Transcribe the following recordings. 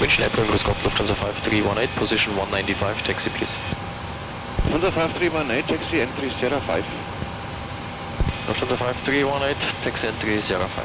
München April, grüß Gott, Lufthansa 5318, position 195, taxi please. Lufthansa 5318, taxi entry Sierra 5. Lufthansa 5318, taxi entry Sierra 5.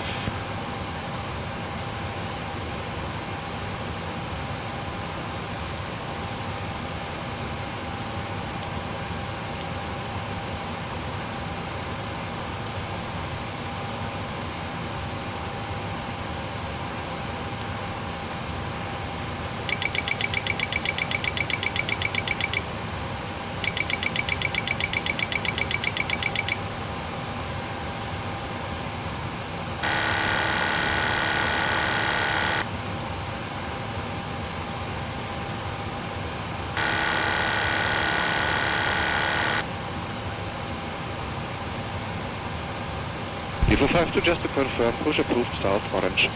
V52 just to confirm, push approved south orange.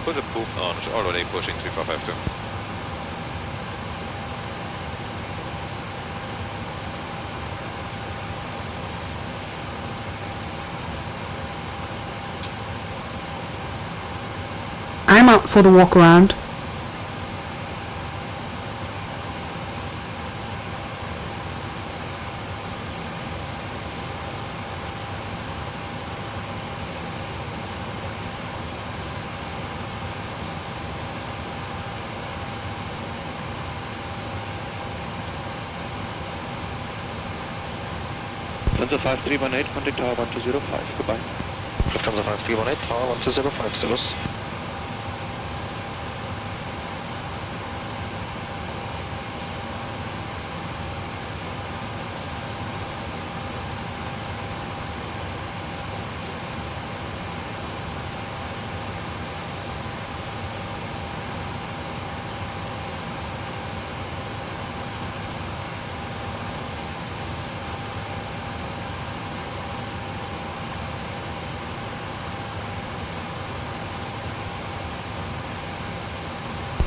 Push approved orange, already pushing 3452. I'm out for the walk around. Lufthansa 5318, contact tower 1205, goodbye. Lufthansa 5318, tower 1205, servus.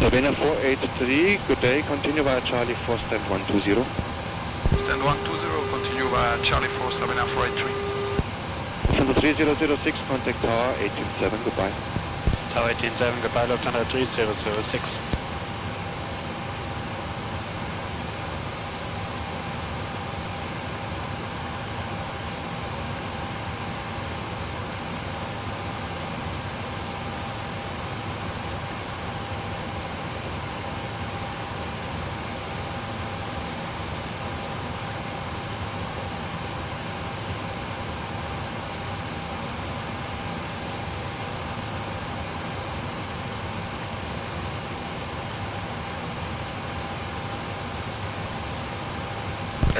Sabena 483, good day, continue via Charlie 4 stand 120. Stand 120, continue via Charlie 4, Sabena 483. Lufthansa 3006, contact tower 187, goodbye. Tower 187, goodbye, Lufthansa 3006.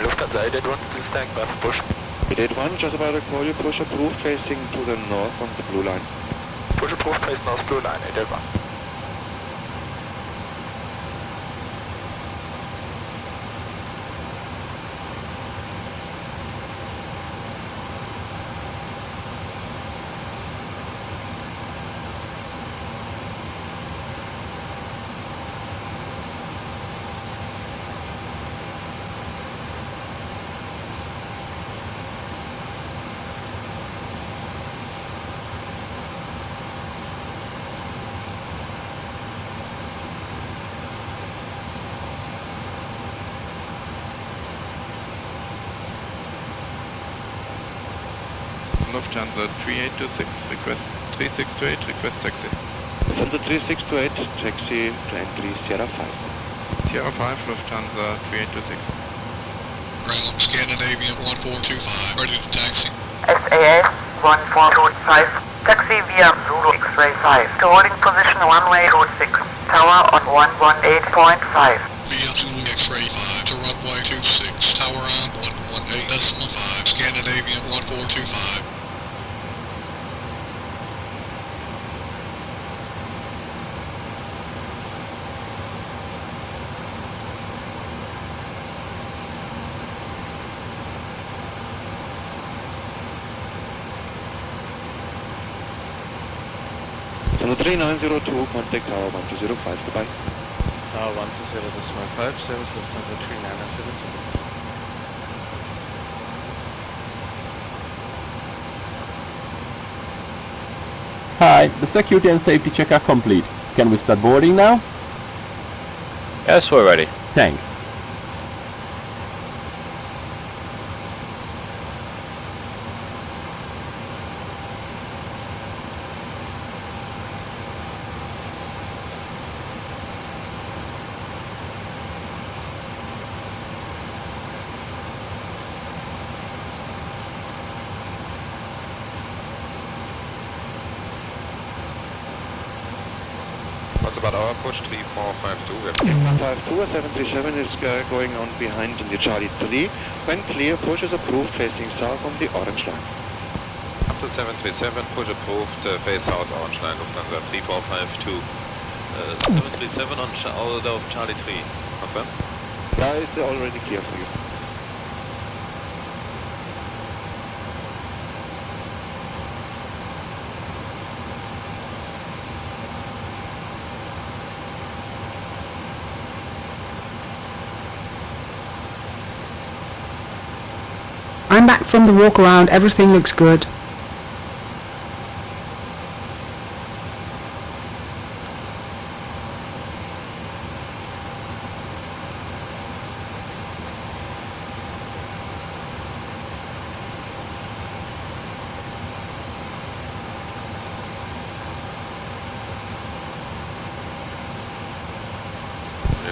Lufthansa 881, please stand by for push. 881, just about to call you, push approved facing to the north on the blue line. Push approved, face north blue line, 881. Lufthansa 3826, request 3628, request taxi. Lufthansa 3628, taxi to entry Sierra 5. Sierra 5, Lufthansa 3826. Ground, Scandinavian 1425, ready to taxi. SAS 1425, taxi via Zulu X-ray 5 to holding position runway 26, tower on 118.5. Via Zulu X-ray 5 to runway 26, tower on 118.5, Scandinavian 1425. Lufthansa 3902, contact tower 1205, goodbye. Tower 120.5, service Lufthansa 3902. Hi, the security and safety check are complete. Can we start boarding now? Yes, we're ready. Thanks. What's about our push 3452? 52 737 is going on behind in the Charlie 3. When clear, push is approved facing south on the orange line. Up to 737, push approved, face south, orange line, Lufthansa 3452. 737 on out of Charlie 3. Confirm? Yeah, it's already clear for you. I'm back from the walk around, everything looks good.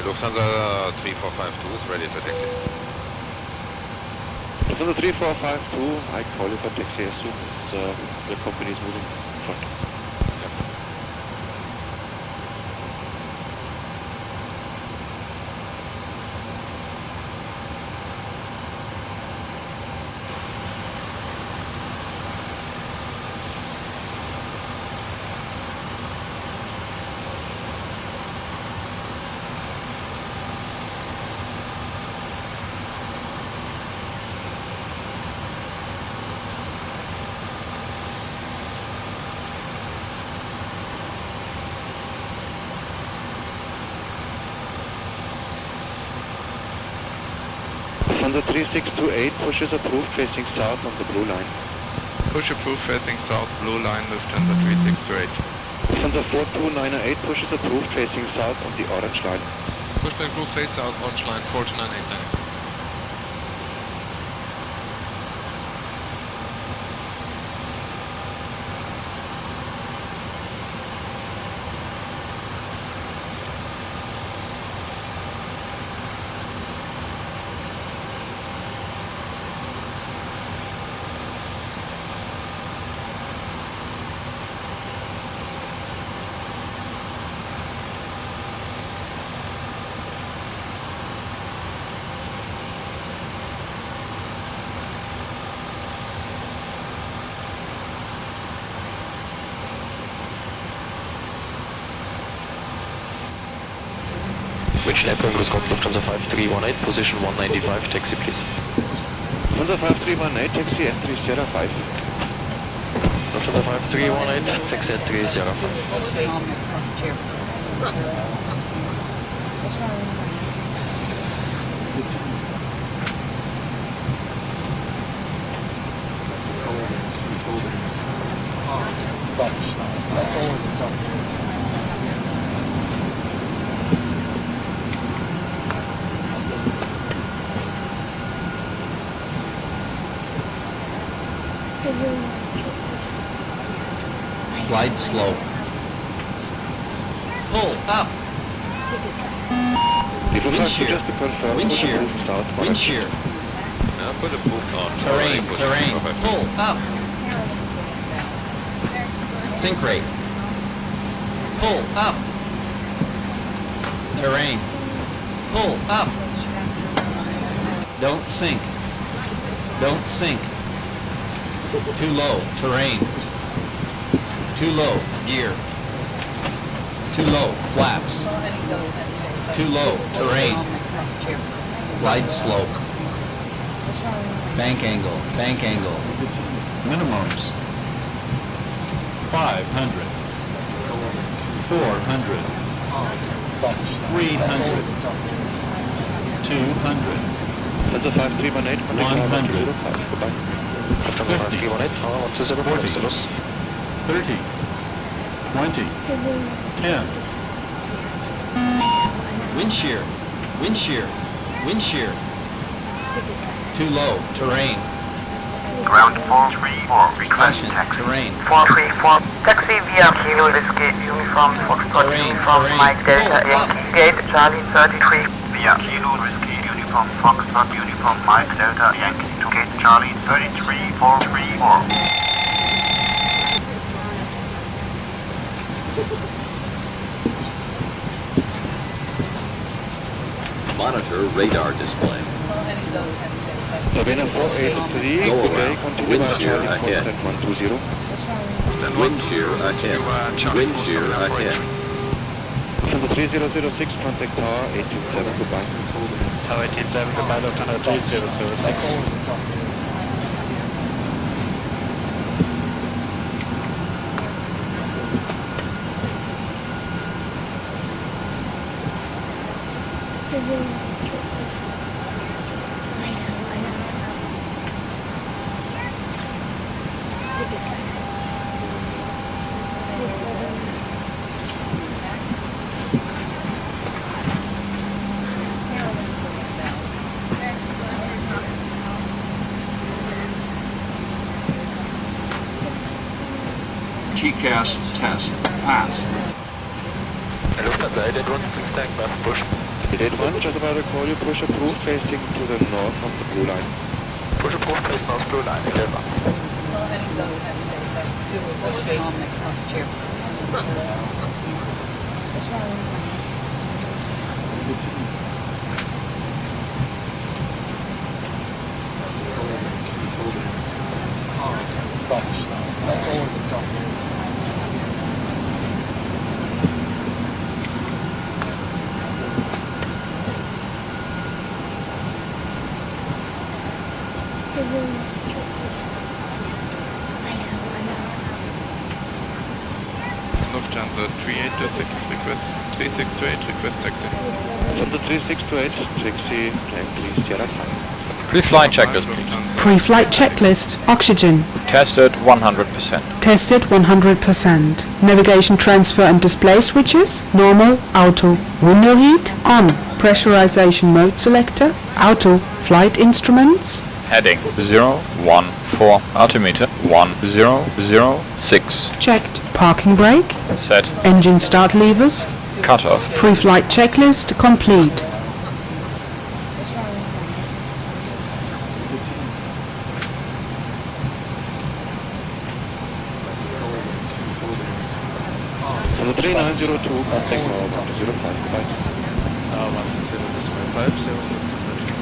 Lufthansa 3452 is ready to taxi. Lufthansa 3452, I call you for taxi as soon as the company is moving in front. Lufthansa 3628, push is approved facing south on the blue line. Push approved facing south, blue line, Lufthansa 3628. Lufthansa 4298, push is approved facing south on the orange line. Push back group face south, orange line, 4298. Which airport is called Lufthansa 5318, position 195, taxi please. Lufthansa 5318, taxi entry Sierra 5. Lufthansa 5318, taxi entry Sierra 5. Glide slow. Pull up. Wind shear. Just to confirm, Wind push shear. approved south. Wind shear. Now put approved on. Terrain. Push Terrain. 3452. Pull up. Sink rate. Pull up. Terrain. Pull up. Don't sink. Don't sink. Too low. Terrain. Too low. Gear. Too low. Flaps. Too low. Terrain. Glide slope. Bank angle. Bank angle. Minimums. 500. 400. 300. 200. Lufthansa 5318, connect 100. 105. Goodbye. Lufthansa 5318, tower 120, 40. Marcellus. 30. 20. 10. Wind shear. Wind shear. Wind shear. Too low. Terrain. Ground 434, request Caution. taxi. Terrain. 434, taxi via Kilo Whiskey, Uniform Foxtrot, Terrain, Uniform terrain. Mike Delta, Yankee, Gate, Charlie 33. Via Kilo Whiskey, Uniform Foxtrot, Uniform Mike Delta, Yankee to Gate Charlie 33434. Monitor radar display. Savannah 483, Go okay, around. continue Wind by shear Charlie ahead. 120. Wind shear ahead. Wind shear ahead. From the 3006, contact tower 827, goodbye. Tower 827, goodbye, Lufthansa 306. TCAS test pass. Lufthansa 881, please stand by for push. 881, just about to call you, push approved, facing to the north of the blue line. Push approved, face north blue line, 881. Lufthansa 3826, request 3628, request taxi. From the 3628, taxi, can please Sierra 5. Pre-flight checklist, please. Pre-flight checklist. Oxygen. Tested 100%. Tested 100%. Navigation transfer and display switches. Normal. Auto. Window heat. On. Pressurization mode selector. Auto. Flight instruments. Heading 014. Altimeter 1006. Checked. Parking brake. Set. Engine start levers. Cutoff. Pre-flight checklist complete. From the 3902, contact tower 105, goodbye. 105,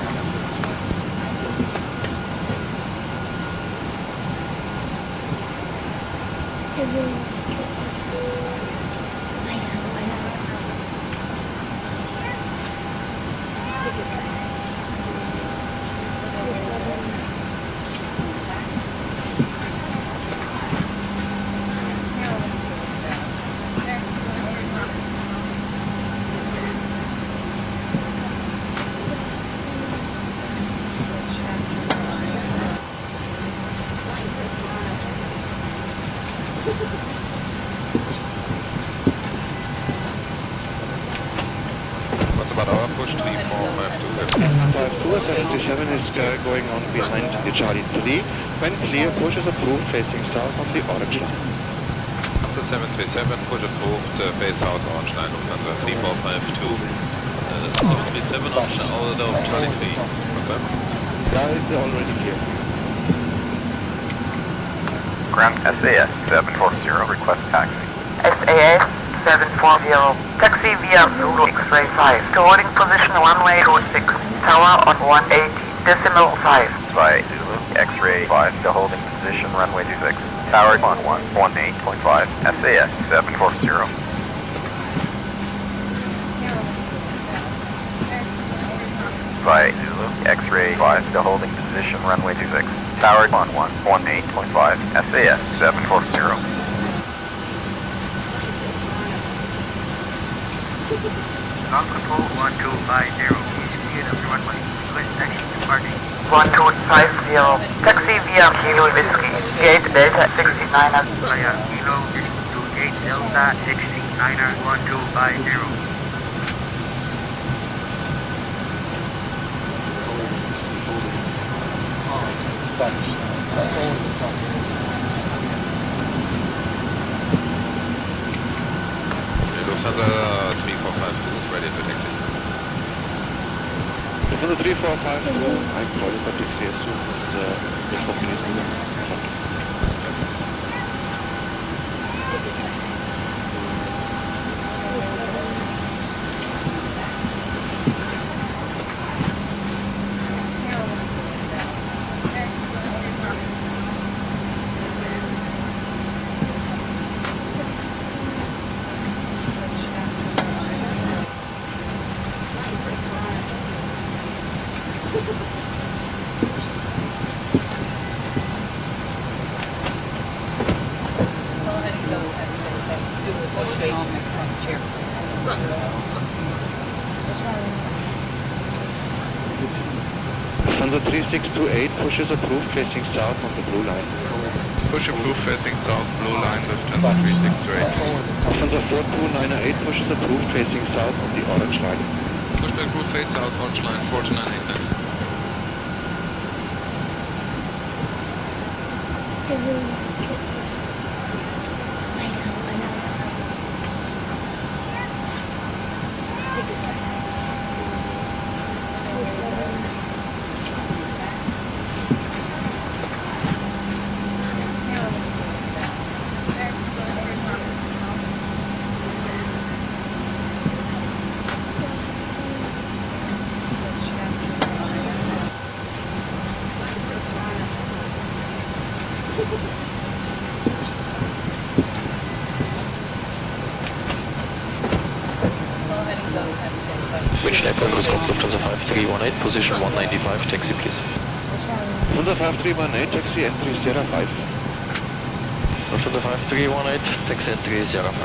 What about our push 3452? 5277 is going on behind the Charlie 3. When clear, push is approved, facing south on the orange line. After 737, push approved, face south, orange line, Lufthansa 3452. 737 on out of Charlie 3. Confirm? Yeah, it's already clear. Ground SAS 740, request taxi. SAS 740, taxi via Zulu X-ray 5 to holding position runway 26, tower on 180, decimal 5. By Zulu X-ray 5 to holding position runway 26, tower on 118.5, SAS 740. By Zulu X-ray 5 to holding position runway 26, tower on 118.5, SAS 740. Ground control 1250, please clear the runway, request taxi departing. 1250, taxi via Kilo Whiskey, Gate Delta 69er. Via Kilo to Gate Delta 69er 1250. Lufthansa 3452, I'm calling for taxi as soon as the company is moving. Lufthansa 3628 pushes approved facing south on the blue line. Push approved facing south, blue line, Lufthansa 3628. Lufthansa 4298 pushes approved facing south on the orange line. Push the approved face south, orange line, 4298 then. Winch network is called Lufthansa 5318, position 195, taxi please. Lufthansa 5318, taxi entry Sierra 5. Lufthansa 5318, taxi entry Sierra 5.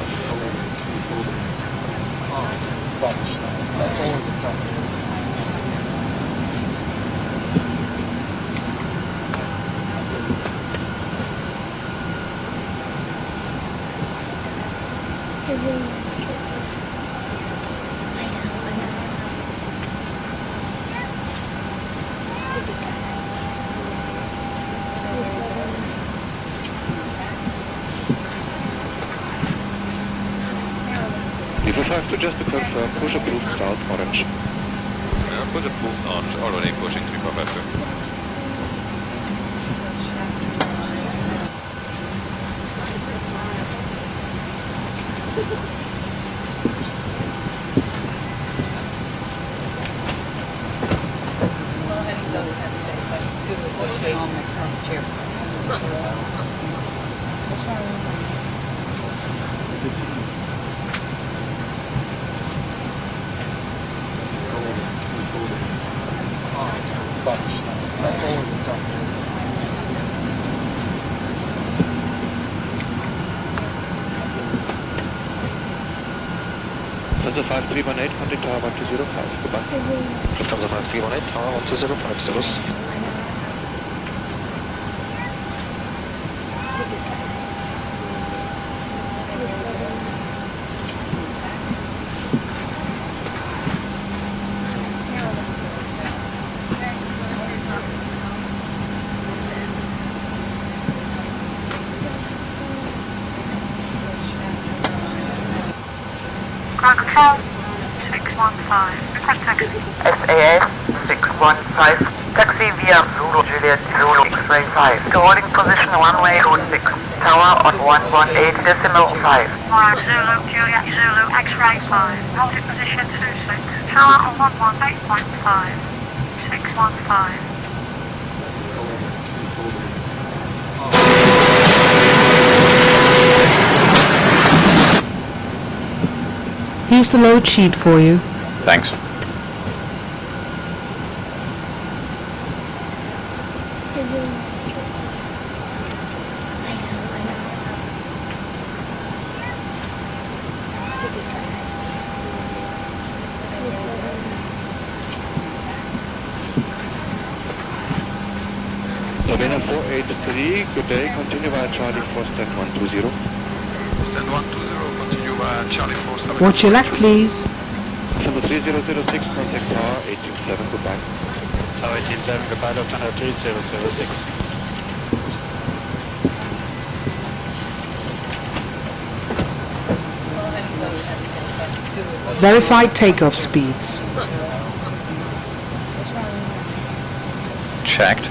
V3.3.5 just to confirm, push approved south orange. Yeah, push approved orange, already pushing 3452. Lufthansa 5318, contact tower 1205, goodbye. Lufthansa 5318, tower 1205, service. Control 615, request taxi. SAS 615, taxi via Zulu Juliet Zulu X-ray 5 to holding position runway 26, tower on 118.5. Zulu Juliet Zulu X-ray 5, holding position 26, tower on 118.5, 615. Here's the load sheet for you. Thanks. Savannah 483, good day, continue via Charlie 4 stand 120. Stand 120, continue via Charlie 47. Watch your left, please. Lufthansa 3006, contact tower 187, goodbye. Tower 187, goodbye, Lufthansa 3006. Verified takeoff speeds. checked.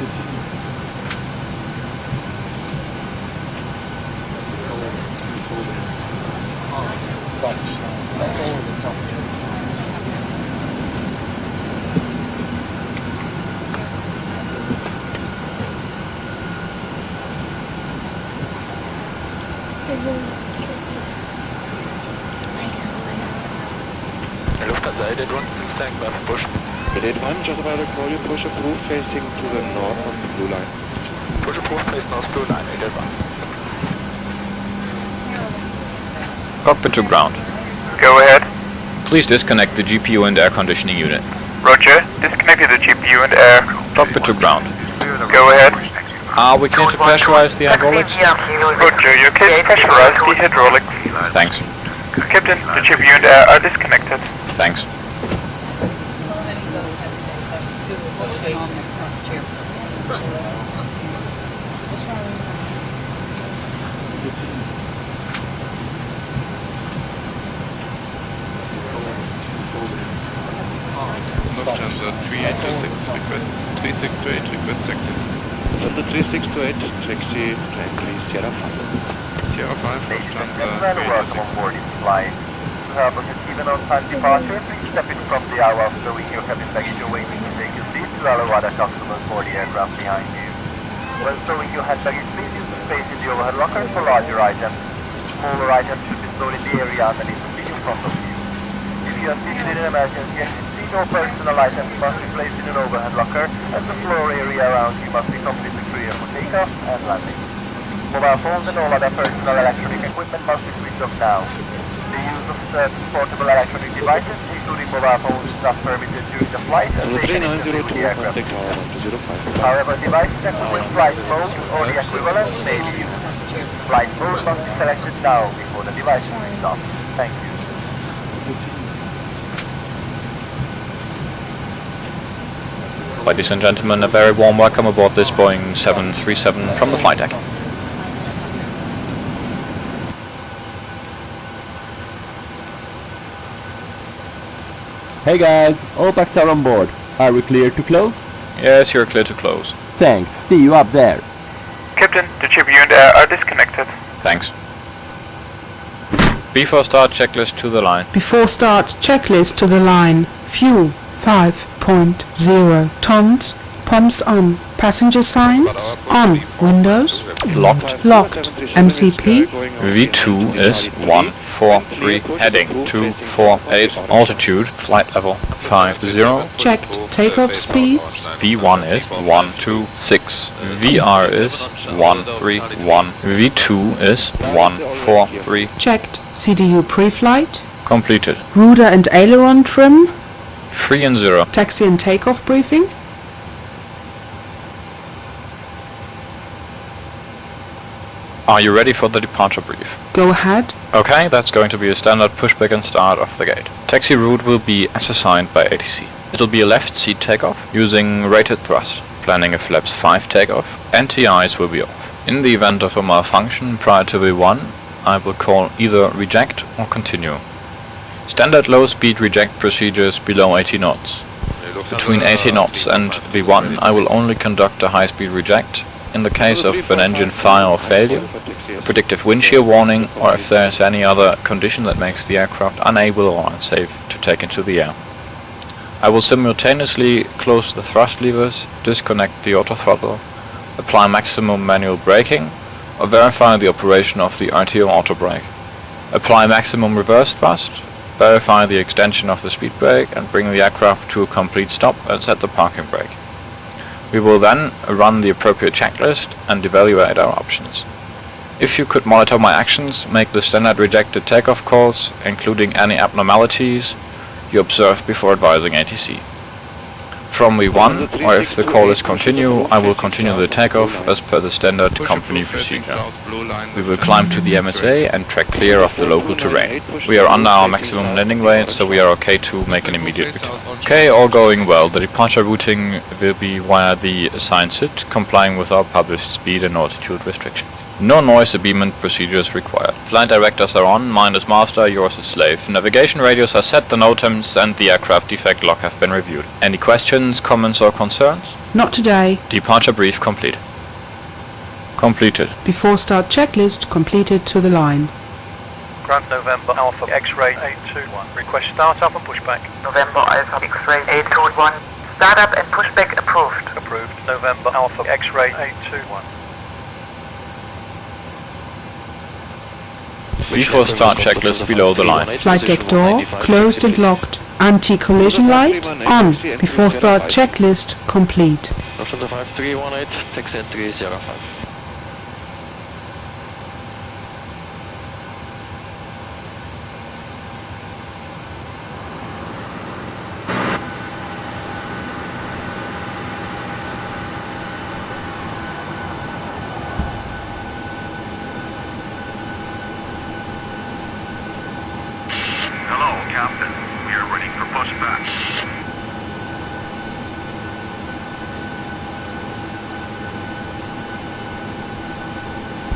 Lufthansa 881, stand by for push. 881, just about to call you, push approved, facing to the north on the blue line. Push approved, face north blue line, 881. Cockpit to ground. Go ahead. Please disconnect the GPU and air conditioning unit. Roger. Disconnected the GPU and air. Cockpit to ground. Go ahead. Are we clear to pressurize the hydraulics? Roger, you can pressurize the hydraulics. Thanks. Captain, the GPU and air are disconnected. Thanks. Lufthansa 3826, request 3628, request taxi. From the 3628, taxi, plan please, Sierra 5. Sierra 5, Lufthansa Welcome on board this flight. To help us achieve an on-time departure, please step in from the aisle while showing your cabin baggage awaiting to take your seat to allow other customers for the aircraft behind you. When stowing your hand baggage, please use the space in the overhead locker for larger items. Smaller items should be stored in the area underneath the seat in front of you. If you are seated in an emergency exit seat, all personal items must be placed in an overhead locker, and the floor area around you must be completely clear for takeoff and landing. Mobile phones and all other personal electronic equipment must be switched off now. The use of certain portable electronic devices, including mobile phones, is not permitted during the flight and Number taken into 3902, the aircraft. contact tower 1205. However, devices equipped with flight mode or the equivalent may be used. Flight mode must be selected now before the device is switched off. Thank you. Ladies and gentlemen, a very warm welcome aboard this Boeing 737 from the flight deck. Hey guys, all packs are on board. Are we clear to close? Yes, you're clear to close. Thanks, see you up there. Captain, the GPU and air are disconnected. Thanks. Before start, checklist to the line. Before start, checklist to the line. Fuel 5.0 tons. Pumps on. Passenger signs on. Windows Locked. locked. MCP V2 is 143, heading 248, altitude, flight level 50. checked. Takeoff speeds V1 is 126, VR is 131, V2 is 143. checked. CDU pre-flight. Completed. Rudder and aileron trim. 3 and 0. Taxi and takeoff briefing. Are you ready for the departure brief? Go ahead. Okay, that's going to be a standard pushback and start off the gate. Taxi route will be as assigned by ATC. It'll be a left seat takeoff using rated thrust, planning a flaps 5 takeoff, and TIs will be off. In the event of a malfunction prior to V1, I will call either reject or continue. Standard low speed reject procedures below 80 knots. Between 80 knots and V1, I will only conduct a high speed reject in the case of an engine fire or failure, a predictive wind shear warning, or if there is any other condition that makes the aircraft unable or unsafe to take into the air. I will simultaneously close the thrust levers, disconnect the auto throttle, apply maximum manual braking, or verify the operation of the RTO auto brake. Apply maximum reverse thrust, verify the extension of the speed brake, and bring the aircraft to a complete stop and set the parking brake. We will then run the appropriate checklist and evaluate our options. If you could monitor my actions, make the standard rejected takeoff calls, including any abnormalities you observe before advising ATC. From V1, or if the call is continue, I will continue the takeoff as per the standard company procedure. We will climb to the MSA and track clear of the local terrain. We are under our maximum landing weight, so we are okay to make an immediate return. Okay, all going well. The departure routing will be via the assigned SIT, complying with our published speed and altitude restrictions. No noise abatement procedures required. Flight directors are on, mine is master, yours is slave. Navigation radios are set, the NOTAMs and the aircraft defect log have been reviewed. Any questions, comments or concerns? Not today. Departure brief complete. Completed. Before start checklist completed to the line. Grand November Alpha X-ray 821. Request startup and pushback. November Alpha X-ray 821. Startup and pushback approved. Approved. November Alpha X-ray 821. Before start checklist below the line. Flight deck door closed and locked. Anti-collision light on. Before start checklist complete. Lufthansa 5318, taxi entry 05. Captain. We are ready for pushback.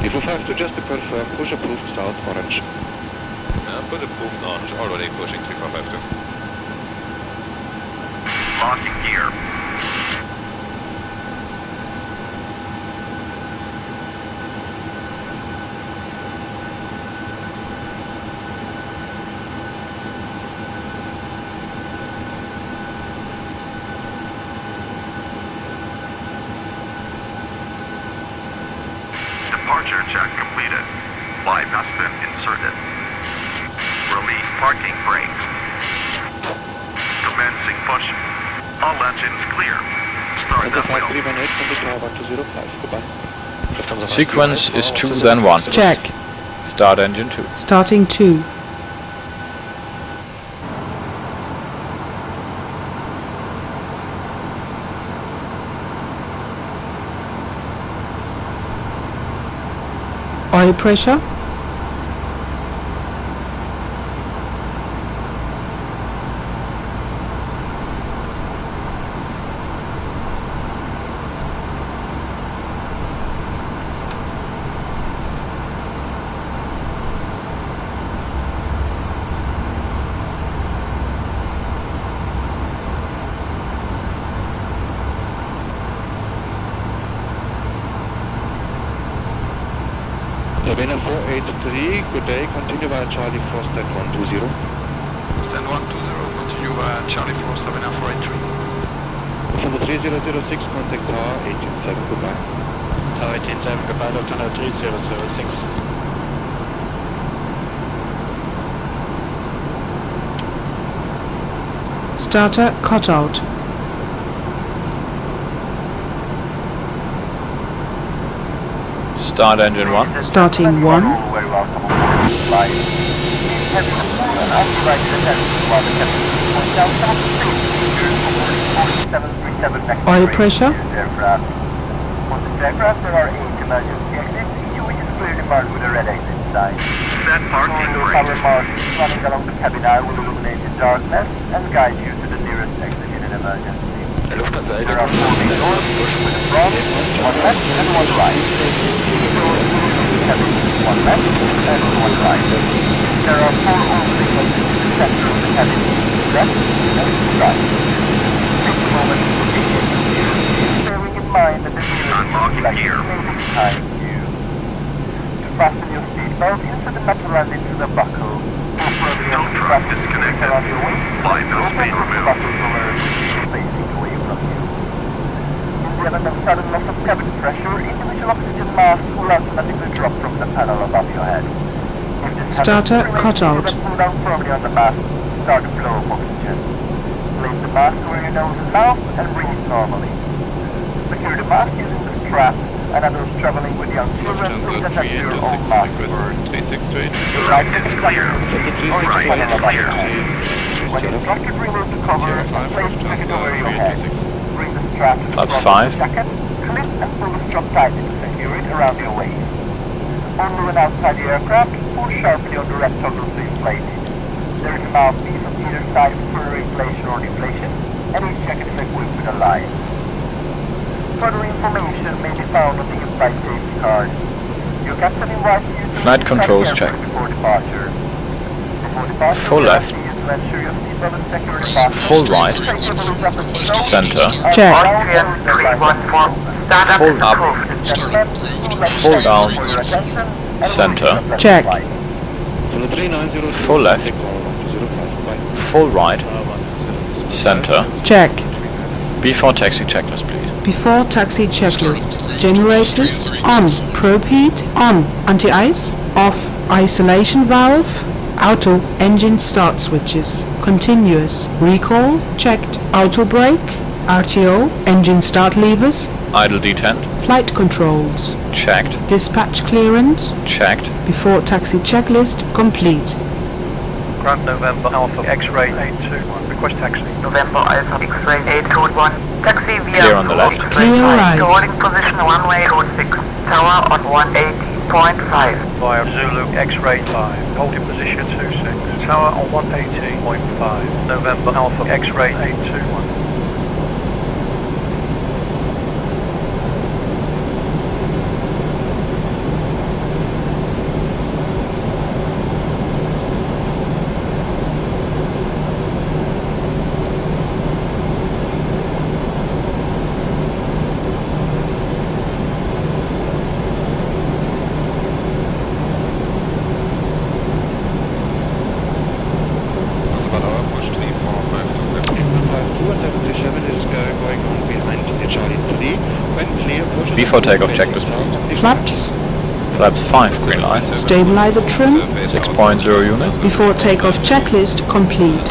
People 5 to just to confirm, push approved south orange. Push approved orange, already pushing 3452. Locking gear. Departure check completed. Live has been inserted. Release parking brake. Commencing push. All engines clear. Start that wheel. 5318 from the tower 1205. Goodbye. Sequence is 2 then 1. Check. Start engine 2. Starting 2. Oil pressure. Sabina 483, good day, continue via Charlie 4 stand 120. Stand 120, continue via Charlie 4, Sabina 483. From the 3006, contact tower 187, goodbye. Tower 187, goodbye, Lufthansa 3006. Starter cut out. Start engine 1. Starting 1. Very welcome aboard this flight. Heavy and undivided attention while the captain points out some of the safety features aboard 4737 Oil pressure. aircraft. On this aircraft there are 8 emergency exits, each of which is clearly marked with a red exit sign. Set parking brake. Power marks running along the cabin aisle will illuminate in darkness and guide you to the nearest exit in an emergency. There are 4 main doors with a front, 1 left and 1 right. Cabin, 1 left and 1 right. There are 4 openings in the center of the cabin, left and right. Take a moment to begin here, bearing in mind that the nearest reflection may be behind you. To fasten your seatbelt, insert the metal rand into the buckle. Belt truck disconnected. Flight nose speed removed. In the event of sudden loss of cabin pressure, individual oxygen masks will automatically drop from the panel above your head. If this Starter happens, cut out. pull down firmly on the mask, start the flow of oxygen. Place the mask over your nose and mouth and breathe normally. Secure the mask using the strap, and others traveling with young children will attach your own mask first. 3628. Right is clear. Right is clear. When instructed, remove the cover and place the jacket over your head. Bring the strap to the Flaps front of 5. the jacket, clip and pull the strap tightly to secure it around your waist. Only when outside the aircraft, pull sharply on the red toggle to inflate it. There is a mouthpiece on either side for further inflation or deflation, and each jacket is equipped with a line. Further information may be found on the in-flight safety card. Your Captain invites you to Flight controls check. before departure. Before departure, Full left. please ensure your seatbelt is securely fastened. Full right. Center. Check. Austrian 314. Startup Full up. approved. Full down. Center. Check. Full left. Full right. Center. Check. Before taxi checklist, please. Before taxi checklist. Generators on. Probe heat on. Anti-ice off. Isolation valve. Auto. Engine start switches. Continuous. Recall checked. Auto brake. RTO. Engine start levers. Idle detent. Flight controls. Checked. Dispatch clearance. Checked. Before taxi checklist complete. Grand November Alpha X-ray 821. Request taxi. November Alpha X-ray 821. Taxi via Clear on the left. Clear right. Holding position runway 26. Tower on 180.5. Via Zulu X-ray 5. Holding position 26. Tower on 180.5. November Alpha X-ray 821. Before takeoff checklist, please. Flaps. Flaps 5, green light. Stabilizer trim. 6.0 units. Before takeoff checklist complete.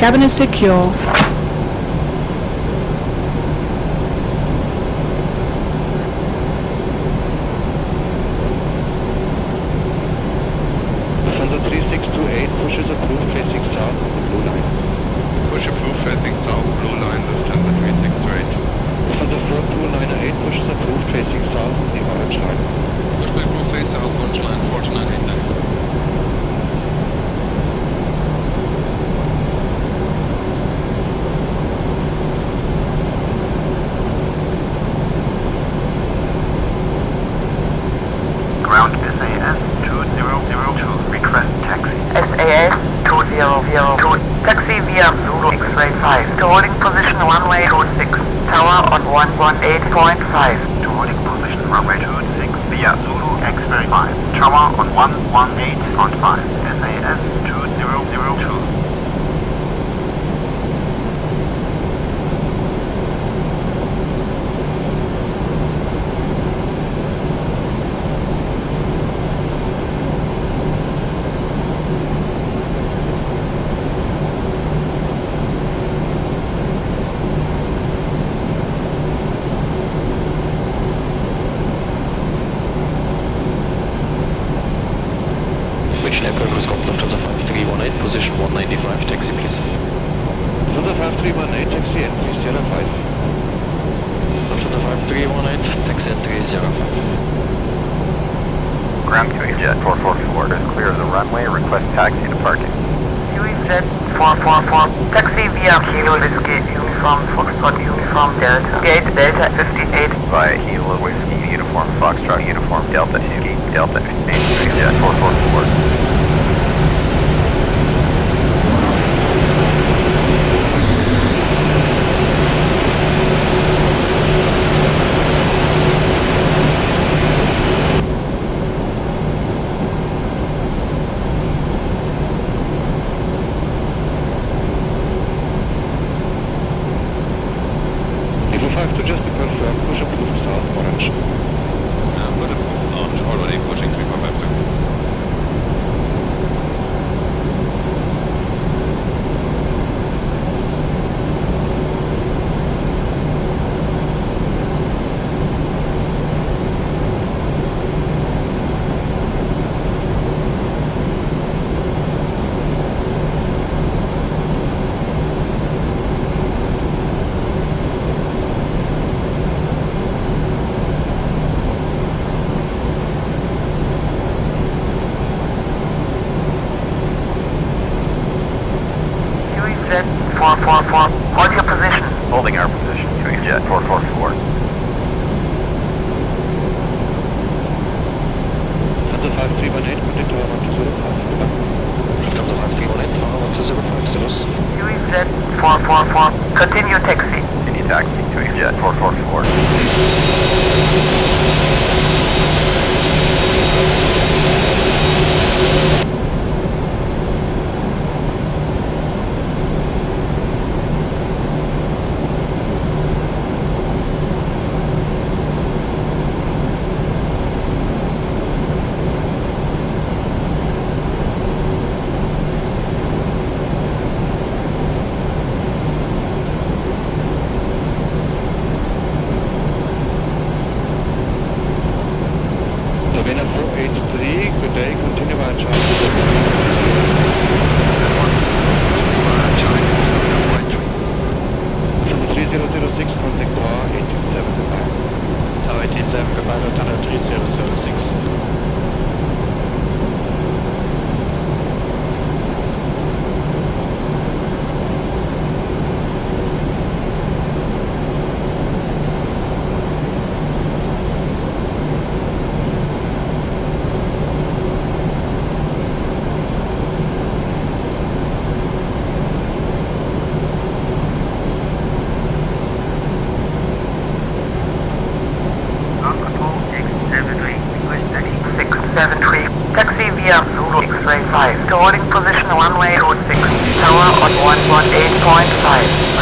Cabin is secure. Thunder 3628 pushes approved facing south on the blue line. Push approved facing south, blue line, Lufthansa 3628. Thunder 4298 pushes approved facing south on the orange line. Push approved face south, orange line, 4989. Ground SAS 2002, request taxi. SAS 2002. Taxi via Zulu X-ray 5. To holding position runway 26. Tower on 118.5. To holding position runway 26 via Zulu X-ray 5. Tower on 118.5. SAS 2002. Lufthansa 5318, position 195. Jet 444 is clear of the runway. Request taxi to parking. Jet 444. Taxi via Kilo Whiskey Uniform Foxtrot Uniform Delta. Gate Delta 58. Via Kilo Whiskey Uniform Foxtrot Uniform Delta 58. Delta 58. Jet 444. Hold your position. Holding our position. Jet 444. Lufthansa 5318, contact tower 1205. Lufthansa 5318, tower 1205, Salus. Jet 444. Continue taxi. Continue taxi. Jet 444. Savannah 483, good day, continue via Charlie. From 3006, contact tower 87 goodbye. Tower 87 goodbye, Lufthansa 3006. Taxi via Zulu X-ray 5 to holding position runway 06, tower on 118.5.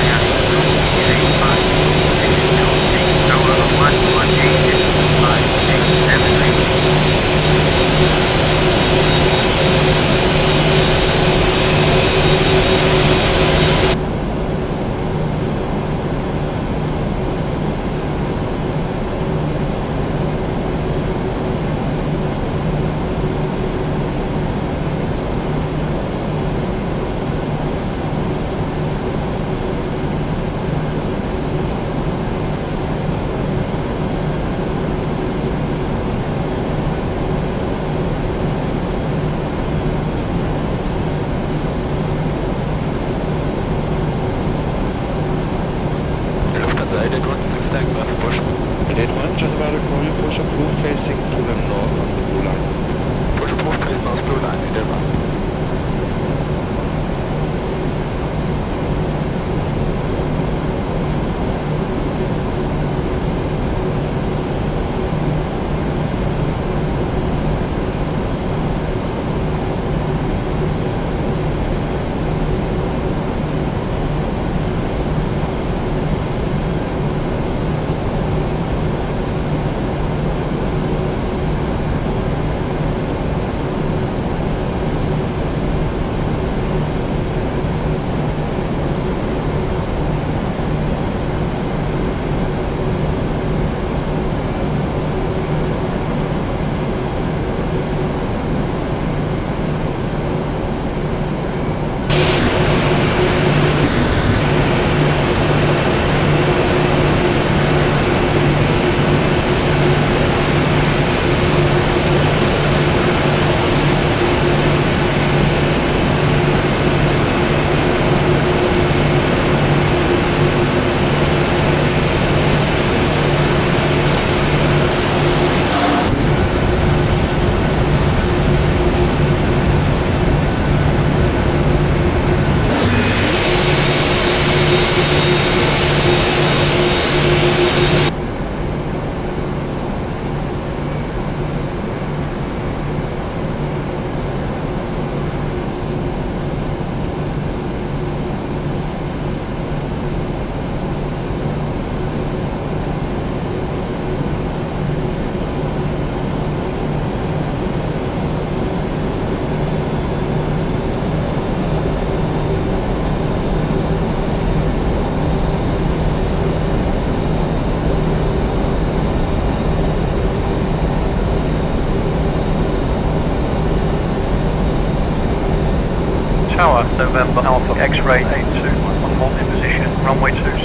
Tower, November Alpha X-ray 821 on holding position, runway 26.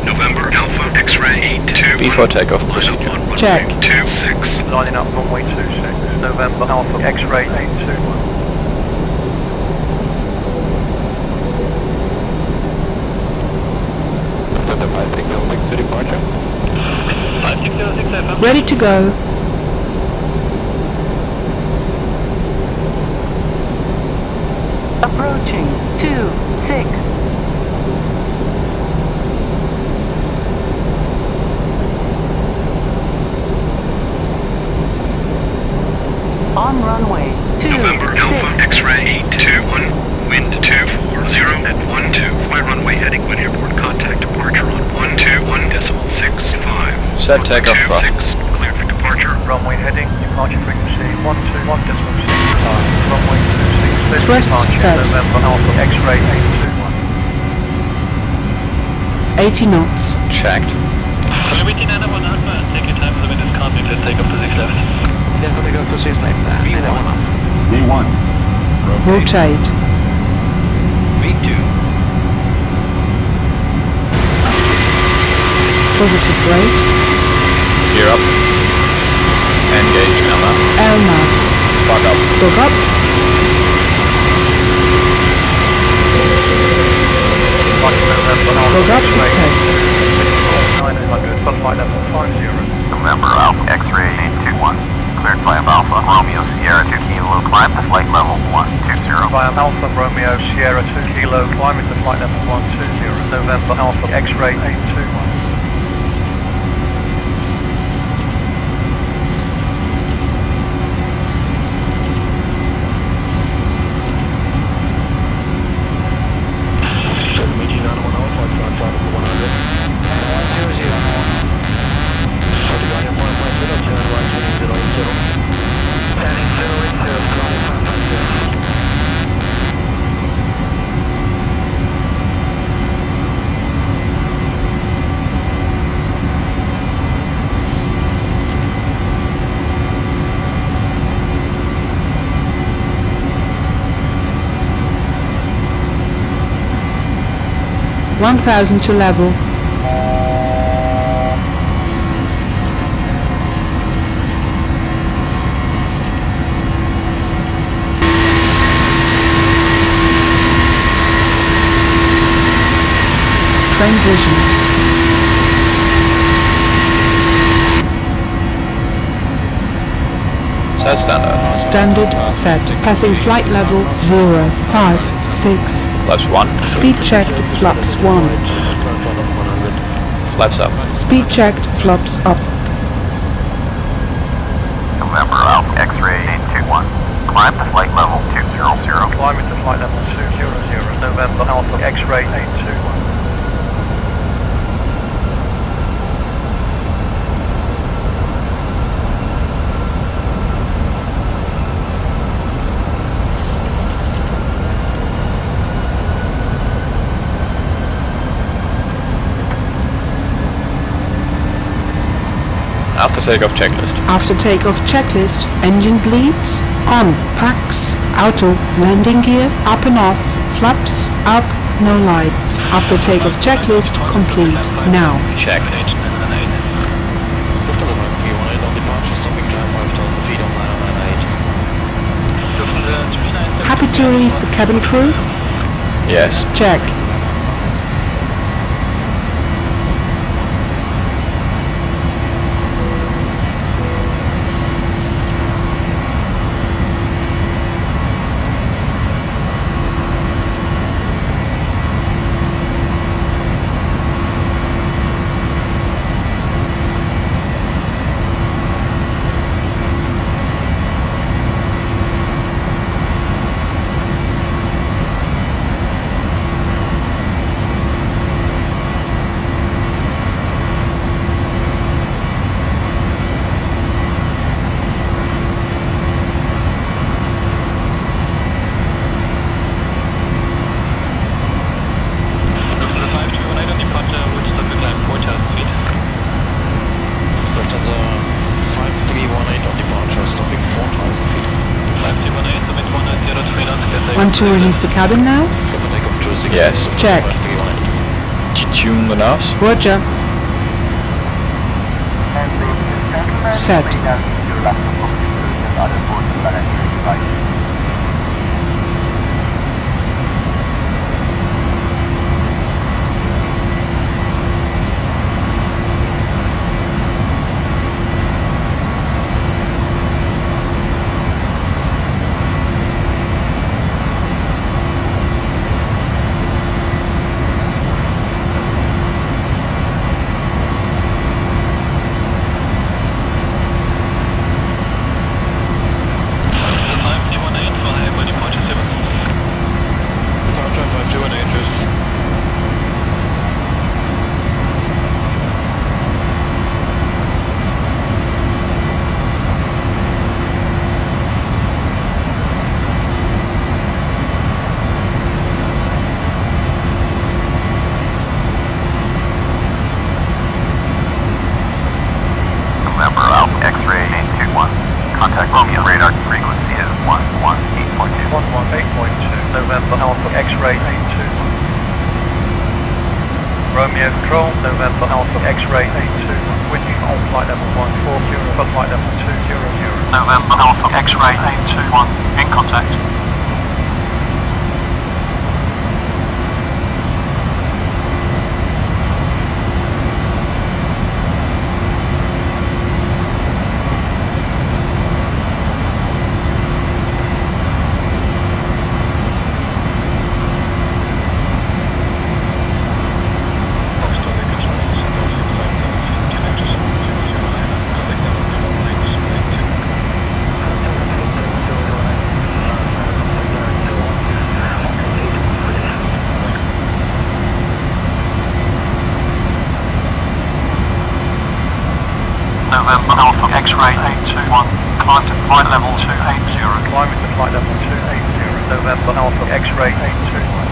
November Alpha X-ray 82. Before takeoff procedure. Check. 26. Lining up runway 26, November Alpha X-ray 821. To departure. 5606 FM. Ready to go. Approaching 26. On runway 26. November Alpha X-ray 821. Wind 240 at 12. Fly runway at England Airport. Contact departure on 121.65. Set takeoff thrust. Cleared for departure. Runway heading, departure frequency 121.65. Runway 26. Thrust departure, set. November Alpha X-ray 821. 80 knots. Checked. Clearity 901 Alpha, take your time, the wind is calming, let's take off to 6 left. V1. Rotate. V2. Positive rate. Gear up. Engage camera. LNAV. Fog up. Dog up. Dog up is set. 900, flight level 50. November Alpha X-ray 821. Cleared via Alpha Romeo Sierra 2 Kilo. Climb to flight level 120. Via Alpha Romeo Sierra 2 Kilo, climbing to flight level 120. November Alpha X-ray 821. $1,000 to level. Transition. Set standard. Standard set. Passing flight level 0, 5, 6. Flaps 1. Speed checked, flaps 1. Flaps up. Speed checked, flaps up. November Alpha X-ray 821. Climb to flight level 200. Climbing to flight level 200. November Alpha X-ray 821. After takeoff checklist. After takeoff checklist, engine bleeds, on, packs, auto, landing gear, up and off, flaps, up, no lights. After takeoff checklist, complete, now. Check. Happy to release the cabin crew? Yes. Check. Want to release the cabin now? Yes. Check. Detune the nerves. Roger. Set. Romeo Control, November Alpha X-ray 82, wind on flight level 14 Euro, for flight level 2 Euro. November Alpha X-ray 821, in contact. November Alpha X-ray 821, climb to flight level 280. Climbing to flight level 280, November Alpha X-ray 821.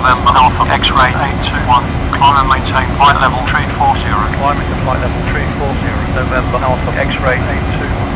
November Alpha X-ray 821. Climb and maintain flight level 340. Climbing to flight level 340. November Alpha X-ray 821.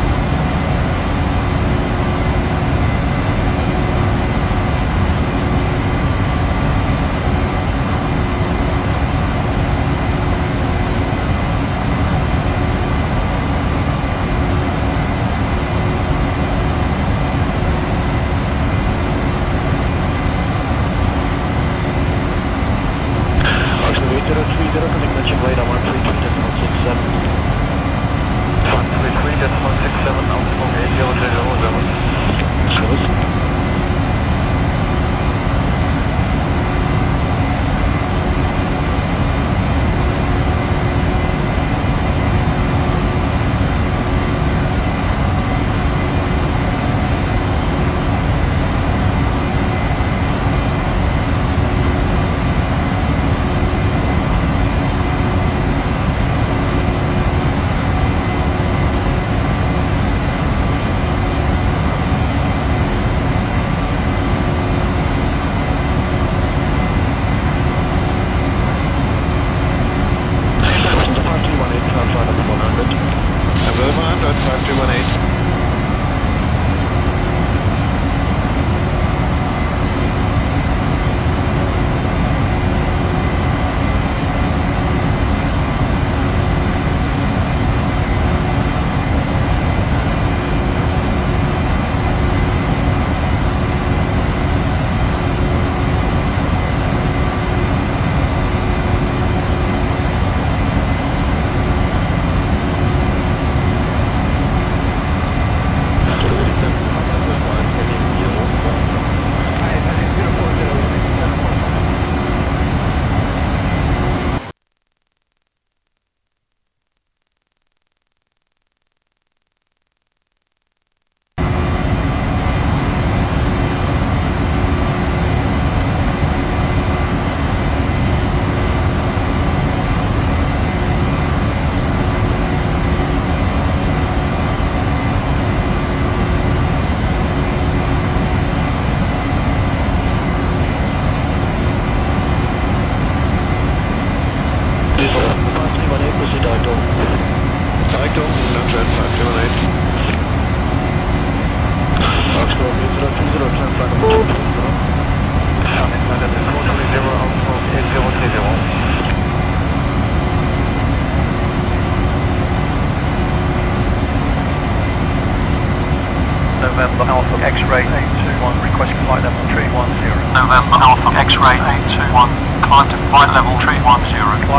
November Alpha X-ray 821, request flight level 310. November Alpha X-ray 821, climb to flight level 310.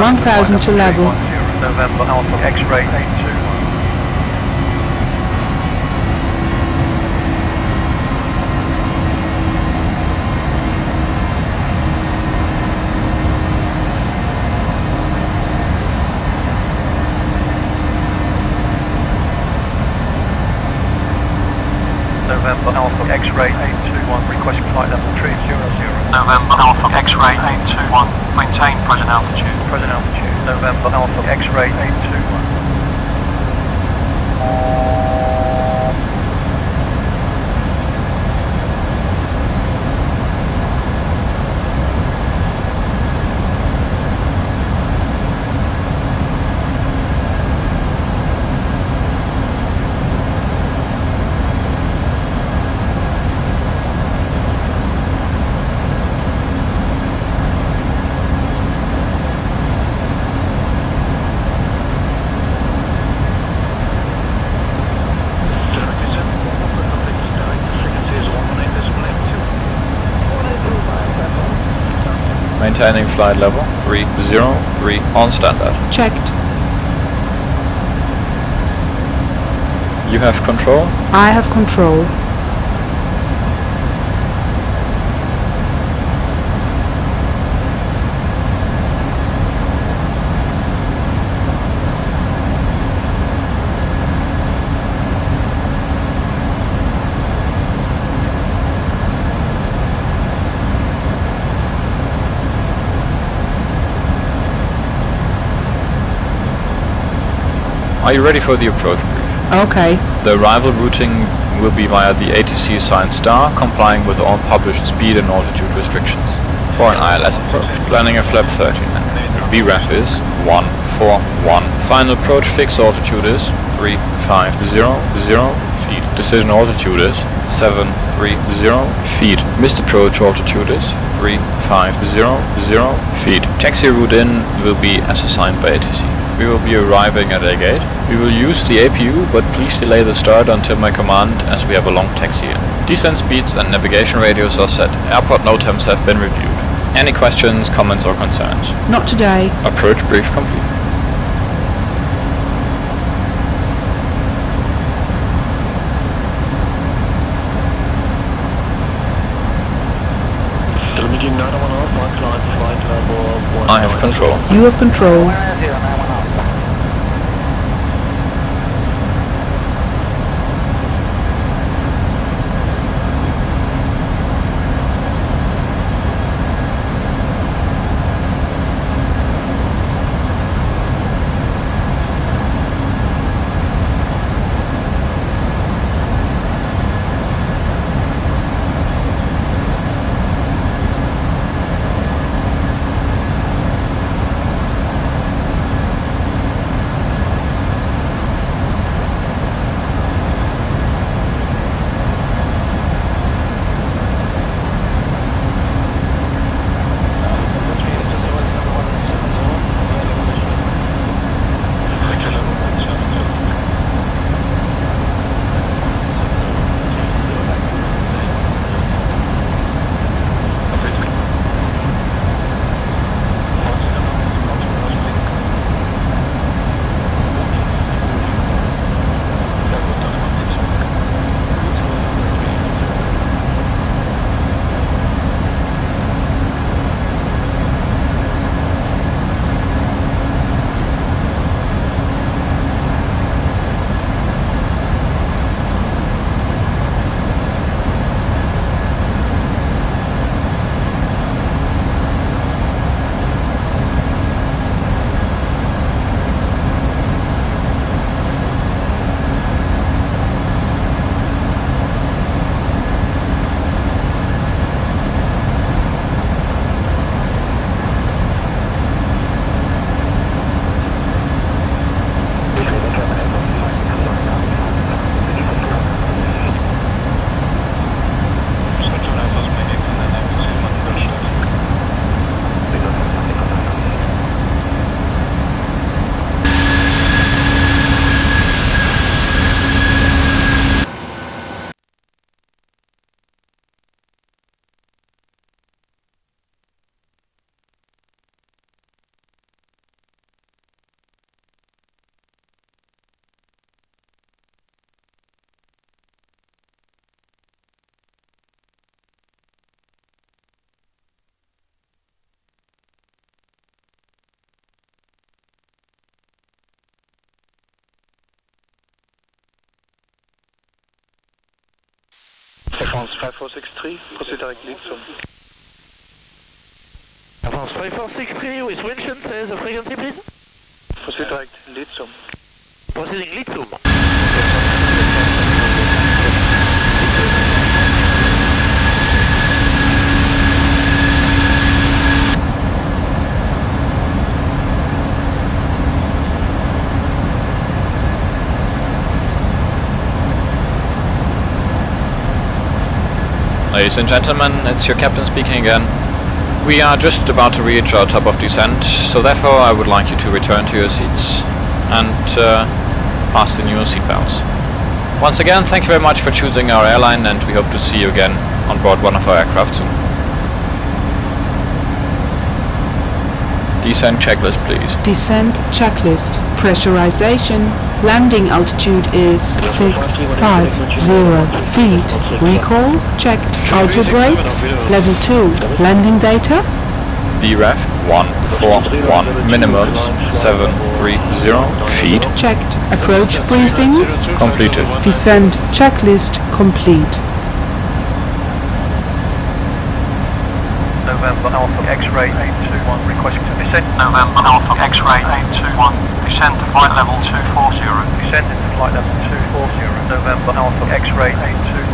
1000 to level. November Alpha X-ray 821. November Alpha X-ray 821, request flight level 300. November Alpha X-ray 821, maintain present altitude. Present altitude. November Alpha X-ray 821. Maintaining flight level 303 on standard. Checked. You have control? I have control. Are you ready for the approach brief? Okay. The arrival routing will be via the ATC assigned star, complying with all published speed and altitude restrictions. for an ILS approach. Planning a flap 13. VREF is 141. Final approach fixed altitude is 3500 feet. Decision altitude is 730 feet. Missed approach altitude is 3500 feet. Taxi route in will be as assigned by ATC. We will be arriving at a gate. We will use the APU, but please delay the start until my command as we have a long taxi in. Descent speeds and navigation radios are set. Airport NOTAMs have been reviewed. Any questions, comments or concerns? Not today. Approach brief complete. I have control. You have control. Advance 5463, proceed direct lead soon. Advance 5463 with Winchon, say the frequency please. Proceed direct lead soon. Proceeding lead zoom. Ladies and gentlemen, it's your captain speaking again. We are just about to reach our top of descent, so therefore I would like you to return to your seats and fasten your seatbelts. Once again, thank you very much for choosing our airline, and we hope to see you again on board one of our aircraft soon. Descent checklist, please. Descent checklist. Pressurization. Landing altitude is 650 feet. Recall checked. Auto brake. Level 2. Landing data. VREF 141. Minimums 730 feet. Checked. Approach briefing. Completed. Descent checklist complete. November Alpha X-ray 821 requesting to descend. November Alpha X-ray 821 descend to flight level 240. Descend into flight level 240. November Alpha X-ray 821.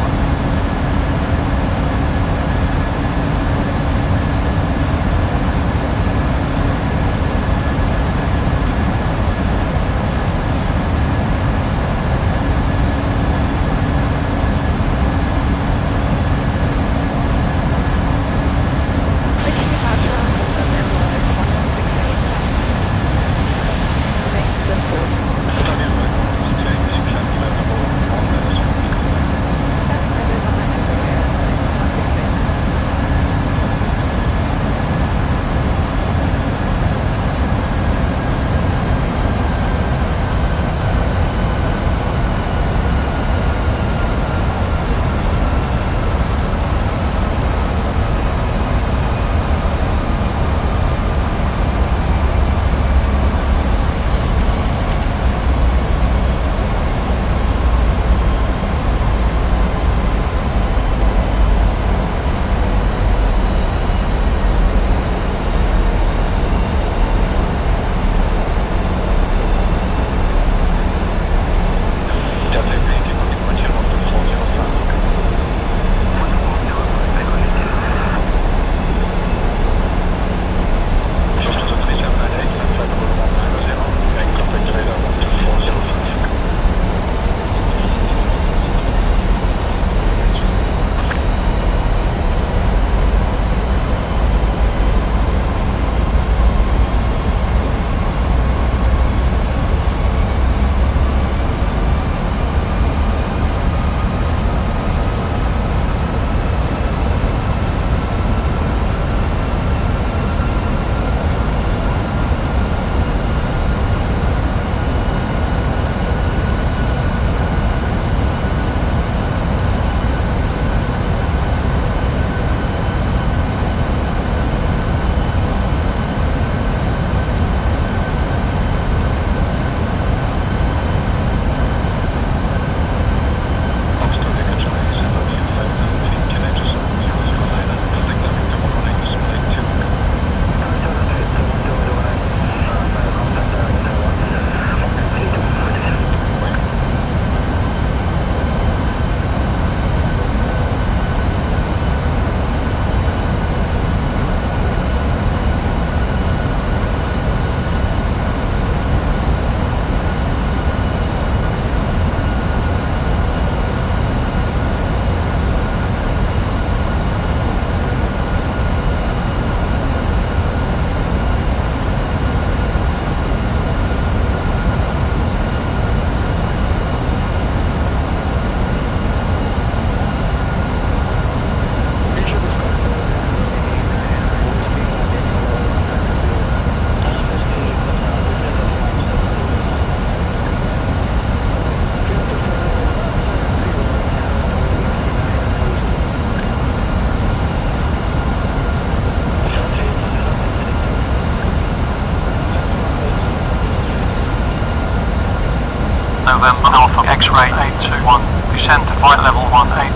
November Alpha X-ray 821. Descend to flight level 180.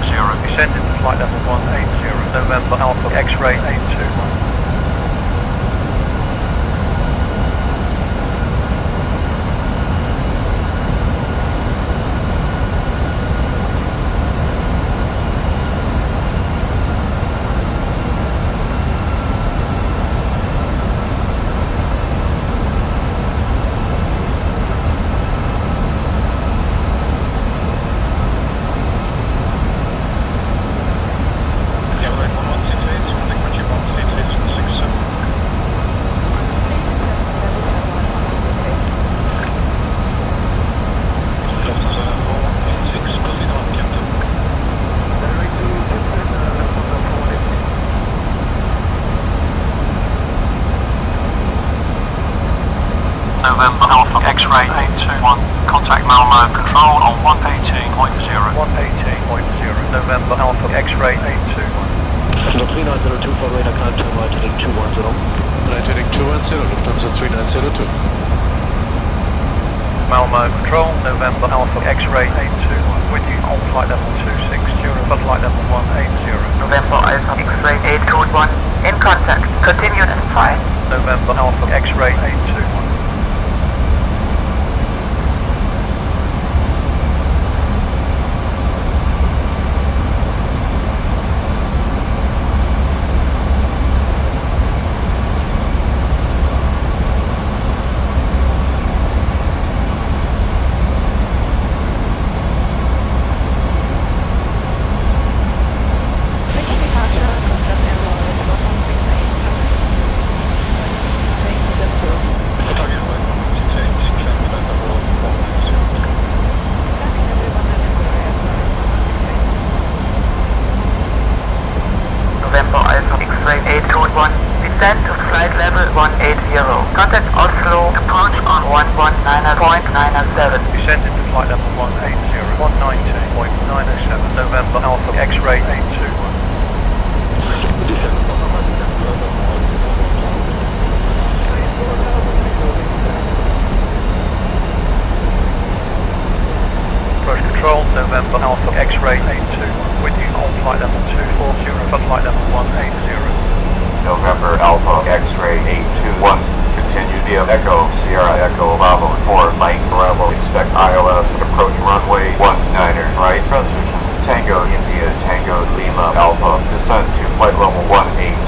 Descending to flight level 180. November Alpha X-ray 821. November Alpha X-ray 821. Contact Malmo Control on 118.0. 118.0. November Alpha X-ray 821. 3902 for radar climb to right heading 210. Right heading 210, Lufthansa 3902. Malmo Control, November Alpha X-ray 821. With you on flight level 260 for flight level 180. November Alpha X-ray 821. In contact. Continue and flight. November Alpha X-ray 821. November Alpha X-ray 821. Descend to flight level 180. Contact Oslo. Approach on 119.907. Descending to flight level 180. 119.907. November Alpha X-ray 821. Approach control, November Alpha X-ray 821. With you on flight level 240 for flight level 180. November Alpha X-ray 821. Continue via Echo, Sierra Echo, Bravo 4, Mike Bravo. Expect ILS approach runway 19er, right transition. Tango India, Tango Lima Alpha. Descend to flight level 180.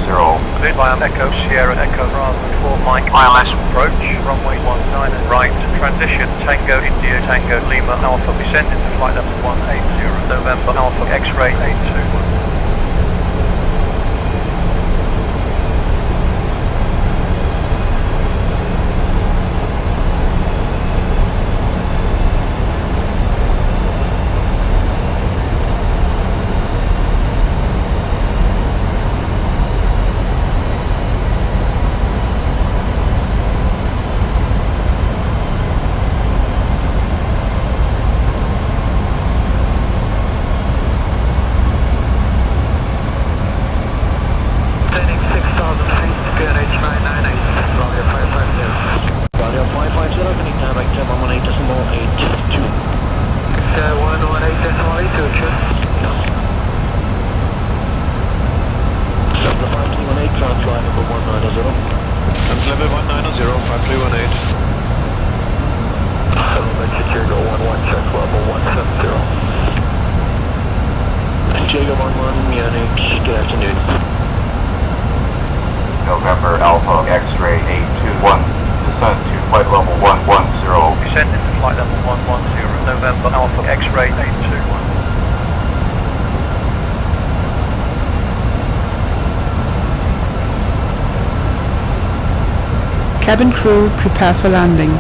Cleared by Echo, Sierra Echo, Bravo 4, Mike ILS approach runway 19er, right transition. Tango India, Tango Lima Alpha. Descending to flight level 180. November Alpha X-ray 821. November Alpha X-ray 821. Descend to flight level 110. Descending to flight level 110. November Alpha X-ray 821. Cabin crew, prepare for landing.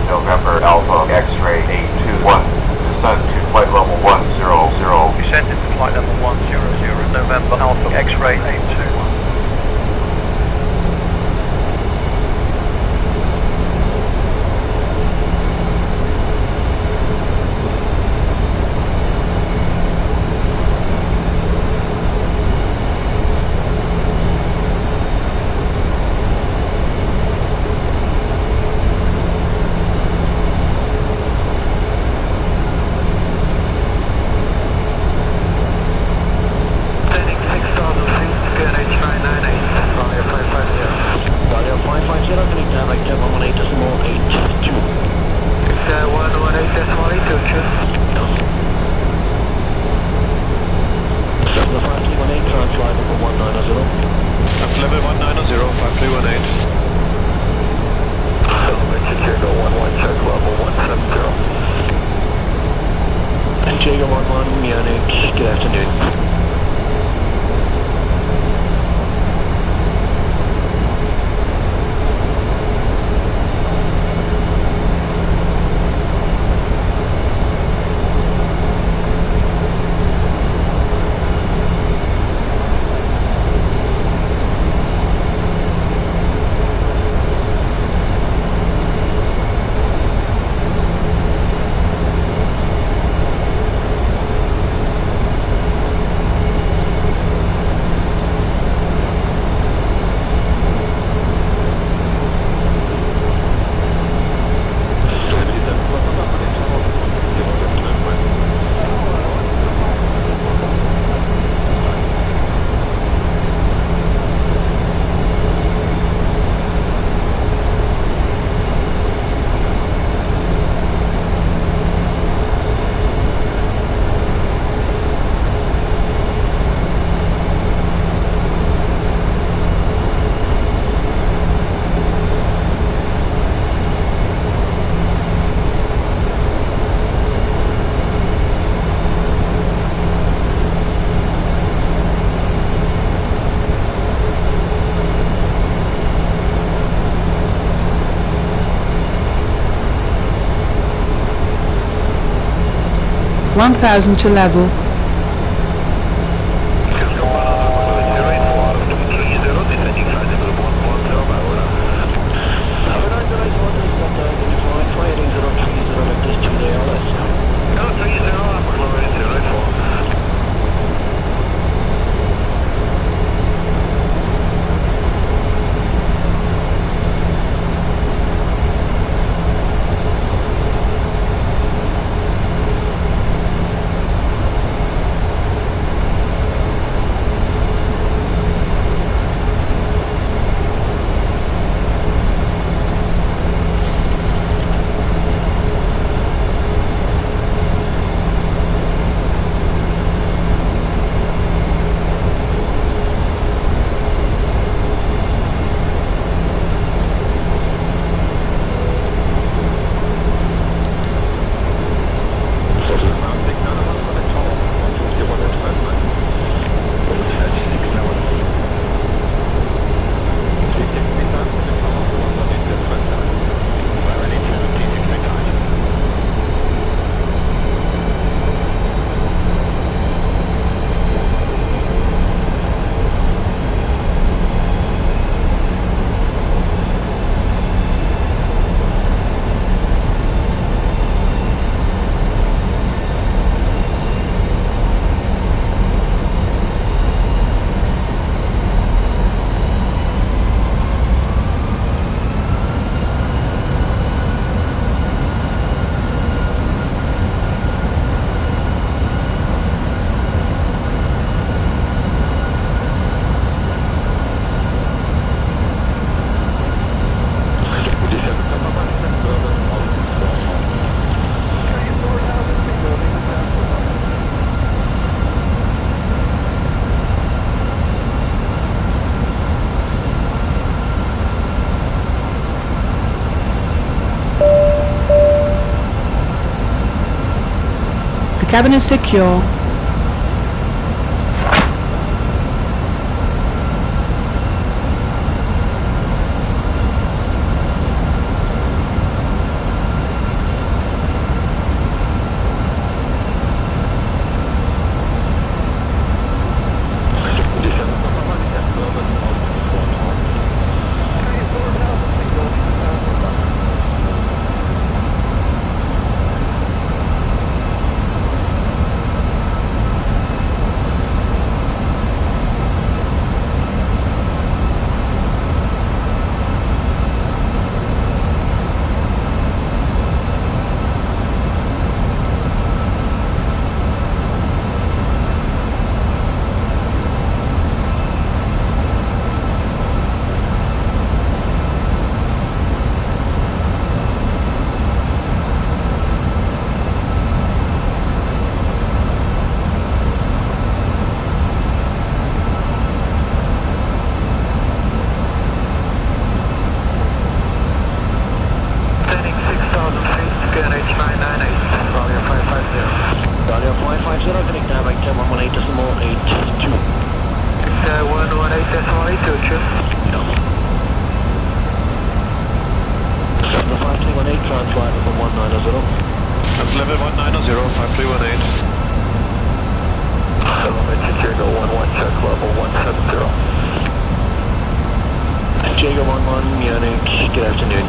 November Alpha X-ray 821, descend to flight level 100. Descend into flight level 100, November Alpha X-ray 821. (1000 to level). The cabin is secure. QNH998, Dahlia 550. Dahlia 550, connect direct 118.82. 118.82, Chip. The 5318, transfer from 190. That's level 190, 5318. Jago 11, check level 170. Jago 11, Munich, good afternoon.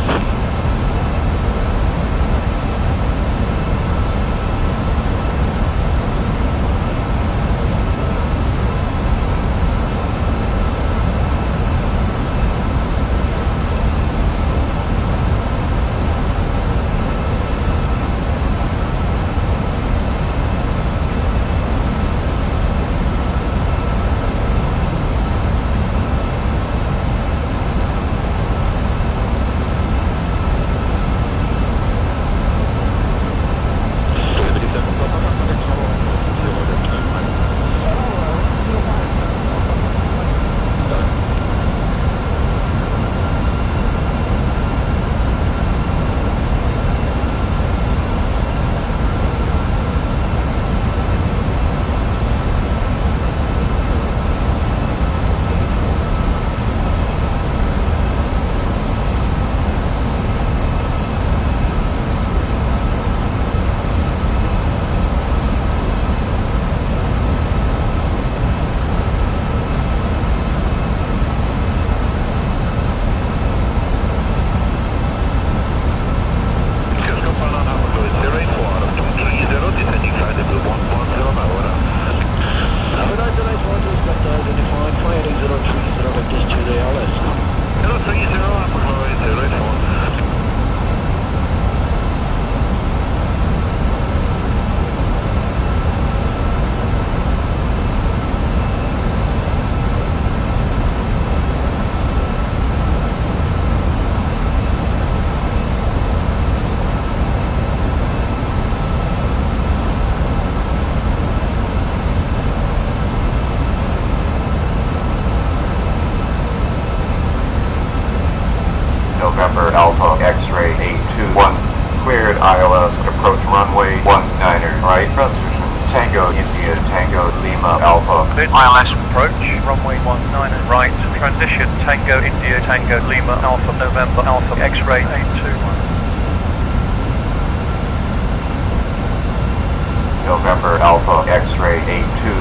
November Alpha X-ray 821, cleared ILS, approach runway 19, right, transition, Tango India, Tango Lima Alpha. Cleared ILS approach, runway 19, right, transition, Tango India, Tango Lima Alpha, November Alpha X-ray 821. November Alpha X-ray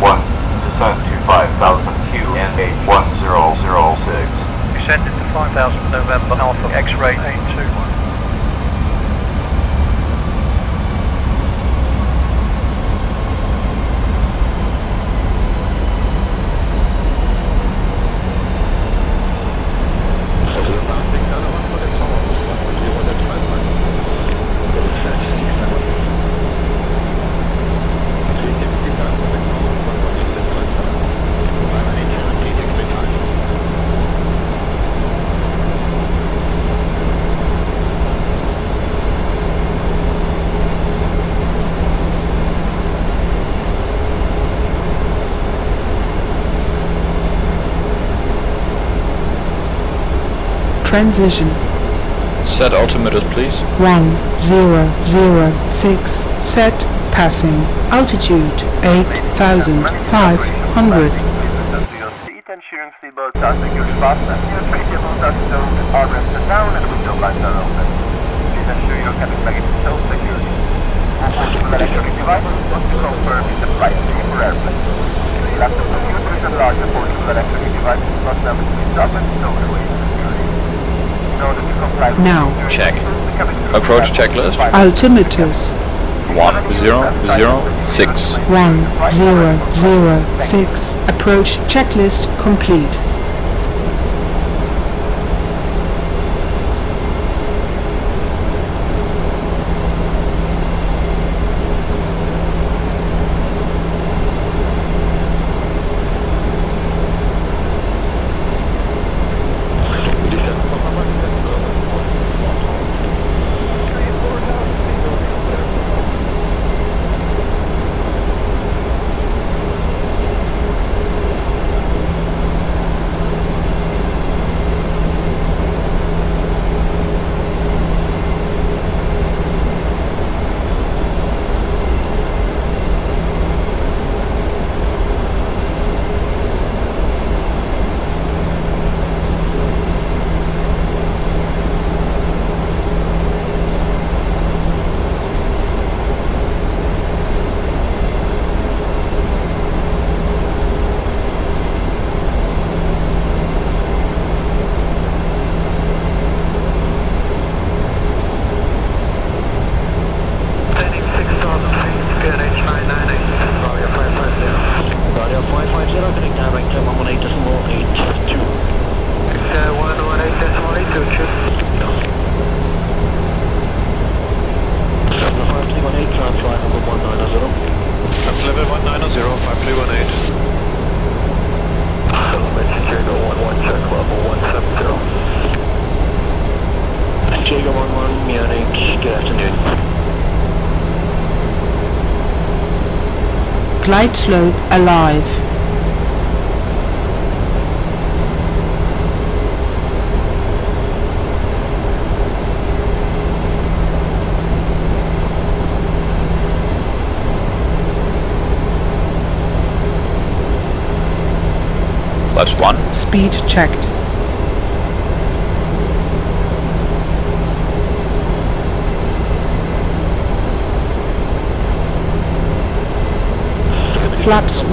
821, descent to 5,000 QNH 1006. Descended to 5,000 November Alpha X-ray 821. Transition. Set altimeters, please. 1006. Set. Passing. Altitude 8,500. Seat and shearing seatbelts are secured fastened. Your tray tables are stowed, armrests are down, and window blinds are open. Please ensure your cabin baggage is self-secured. Portable electronic devices must be confirmed in the flight for airplane. Laptop computers and larger portable electronic devices must never be dropped and stowed away in security. In order to comply with Now. Check. Approach checklist. Altimeters. 1006. 1006. Approach checklist complete. level 190, 5318. Jago 11, check level 170. Jago 11, Munich, good afternoon. Glide slope alive. Flaps 1. Speed checked. Flaps 1.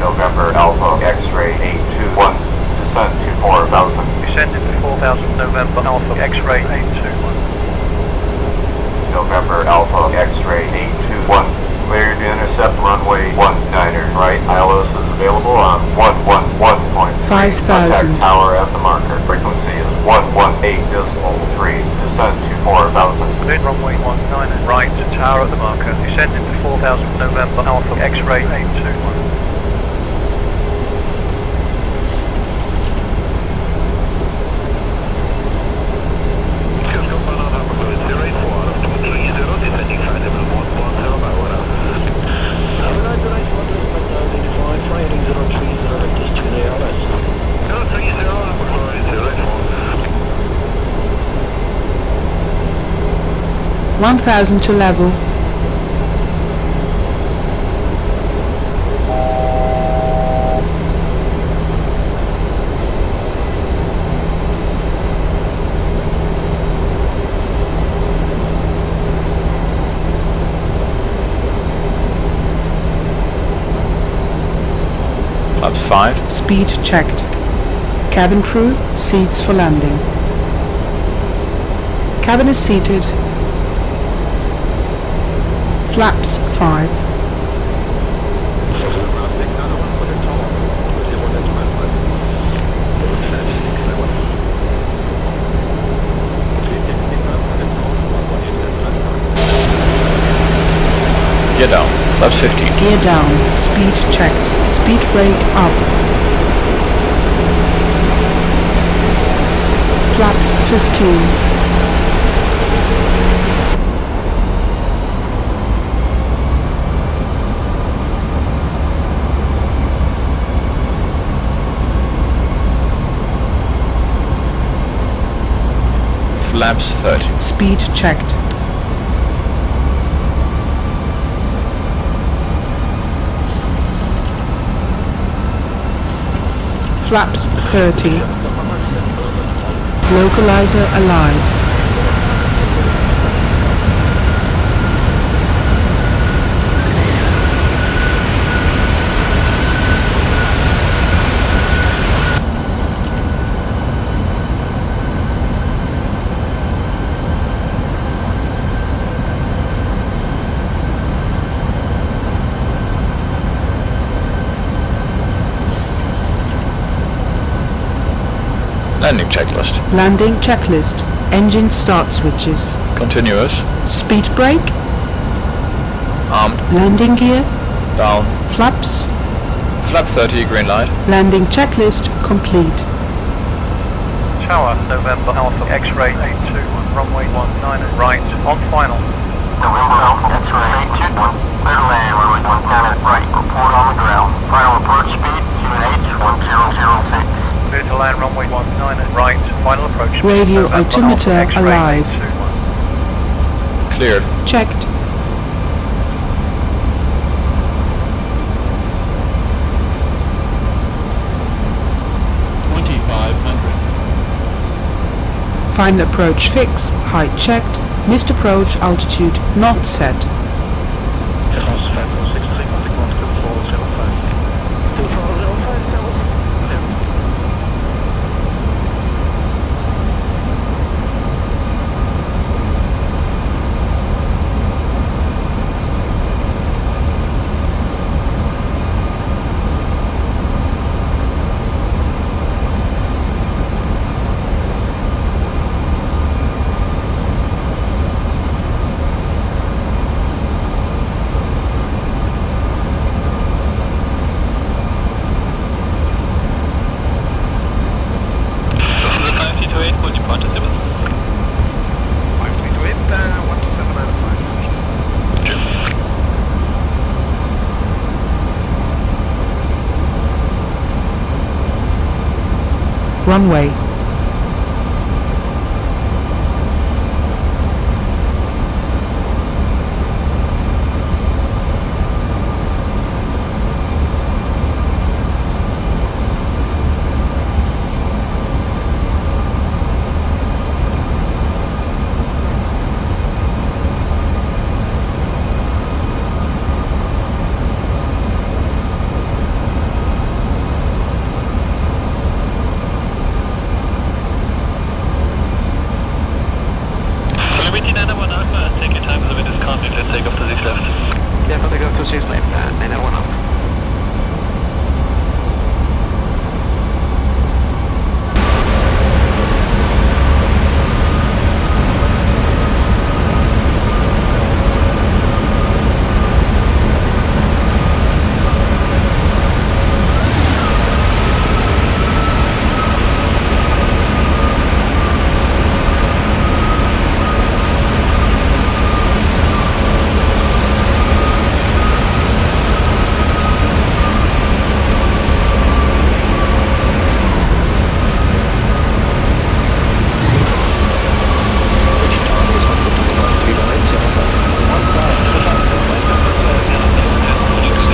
November Alpha X-ray 821, descent to 4000. Descending to 4000, November Alpha X-ray 821. November Alpha X-ray 821, cleared to intercept runway 19er. Right, ILS is available on 111.3. 5000. Contact tower at the marker. Frequency is 118.3. Descent to 4000. Cleared runway 19er. Right to tower at the marker. Descending to 4000, November Alpha X-ray 821. $1,000 to level. Flaps 5. Speed checked. Cabin crew, seats for landing. Cabin is seated. Flaps 5. Gear down. Flaps 15. Gear down. Speed checked. Speed brake up. Flaps 15. Flaps 30. Speed checked. Flaps 30. Localizer alive. Landing checklist. Landing checklist. Engine start switches. Continuous. Speed brake. Armed. Landing gear. Down. Flaps. Flap 30, green light. Landing checklist complete. Tower, November Alpha X-ray 821, runway 19, right, on final. November Alpha X-ray 821, clear to land, runway 19, right, report on the ground. Final approach speed, 2H1006. Clear to land, runway 19, right, final approach speed. Radio November altimeter Alpha X-ray alive. 821. Cleared. Checked. Final approach fix, height checked, missed approach altitude not set. runway. Careful to go to 6 left, 901 up.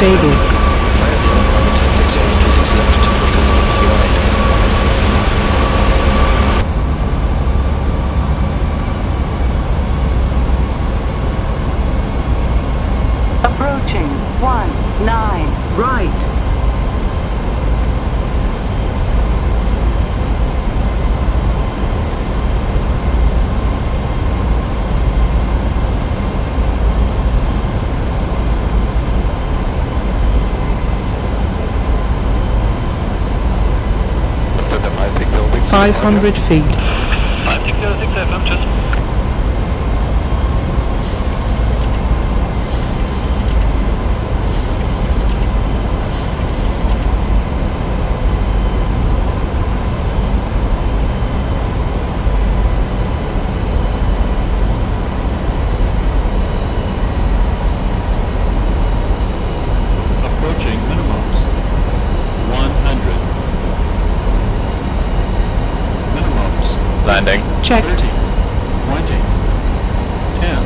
Stable. Approaching 19 right. building. 500 feet. 5606 FM, just. Approaching minimums. 100. Minimums. Landing. Checked. 30. 20. 10.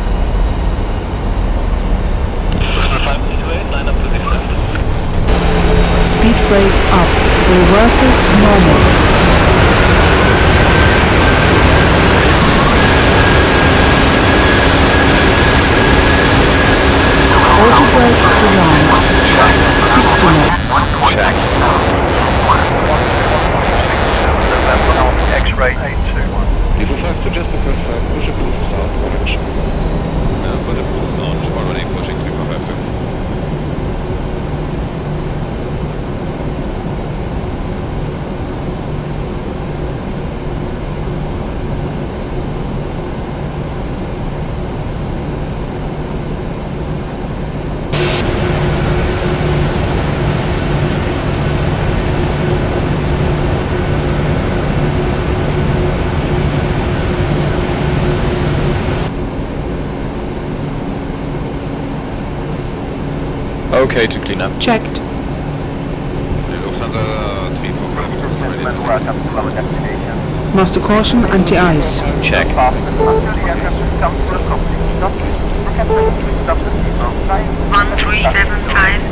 528, line up to 6 left. Speed brake up. Reverses normal. Auto brake designed. 60 knots. Check. X-ray 821. Level 5 to just the first 5, push approved south orange. Push approved orange, already pushing 3452. Okay to clean up. Checked. Welcome to our destination. Master caution anti-ice. Check. One three seven five.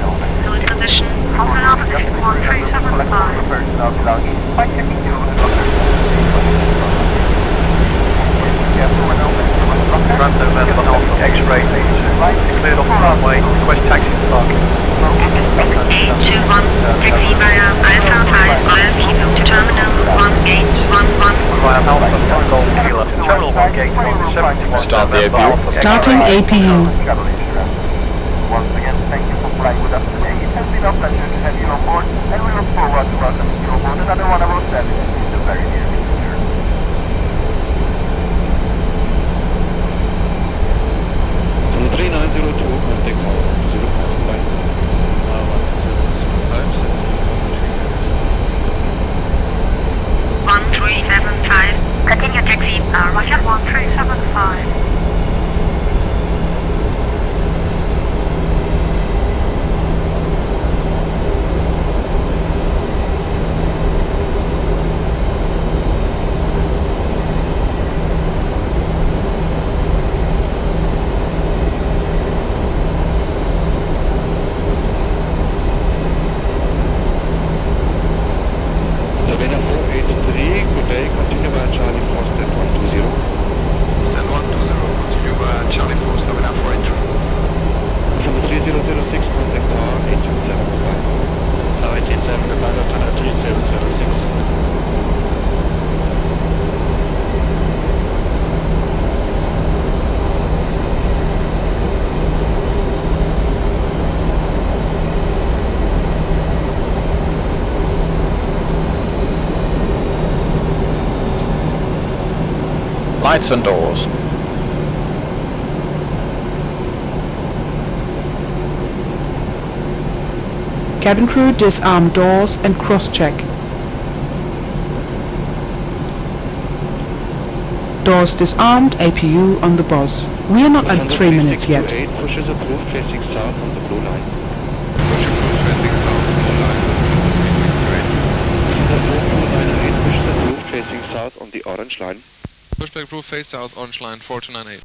Fluid condition. Holding altitude 1375. Grand November Alpha X-ray 82. Cleared off the runway. Request taxi to parking. 821. Taxi via Alpha 5 via Kilo to Terminal 1811. Via Alpha Golf Kilo. Terminal 1811. 71. Start the APU. Starting APU. Once again, thank you for flying with us today. It has been a pleasure to have you on board, and we look forward to welcoming you aboard another one of our services in the very near future. So 3902, contact tower 0.5. 1375. Continue taxi. Roger 1375. okay, continue via Charlie 4, stand 120. Stand 120, continue via Charlie 4, 79483. From the 3006, contact tower 18775. Tower 187, November, tower 3006. Lights and doors. Cabin crew disarm doors and cross-check. Doors disarmed, APU on the boss. We are not at 3 minutes yet. Pushes approved facing south on the blue line. Push approved facing south on the blue line. 4298 pushes approved facing south on the orange line. Pushback approved face south, orange line 4298.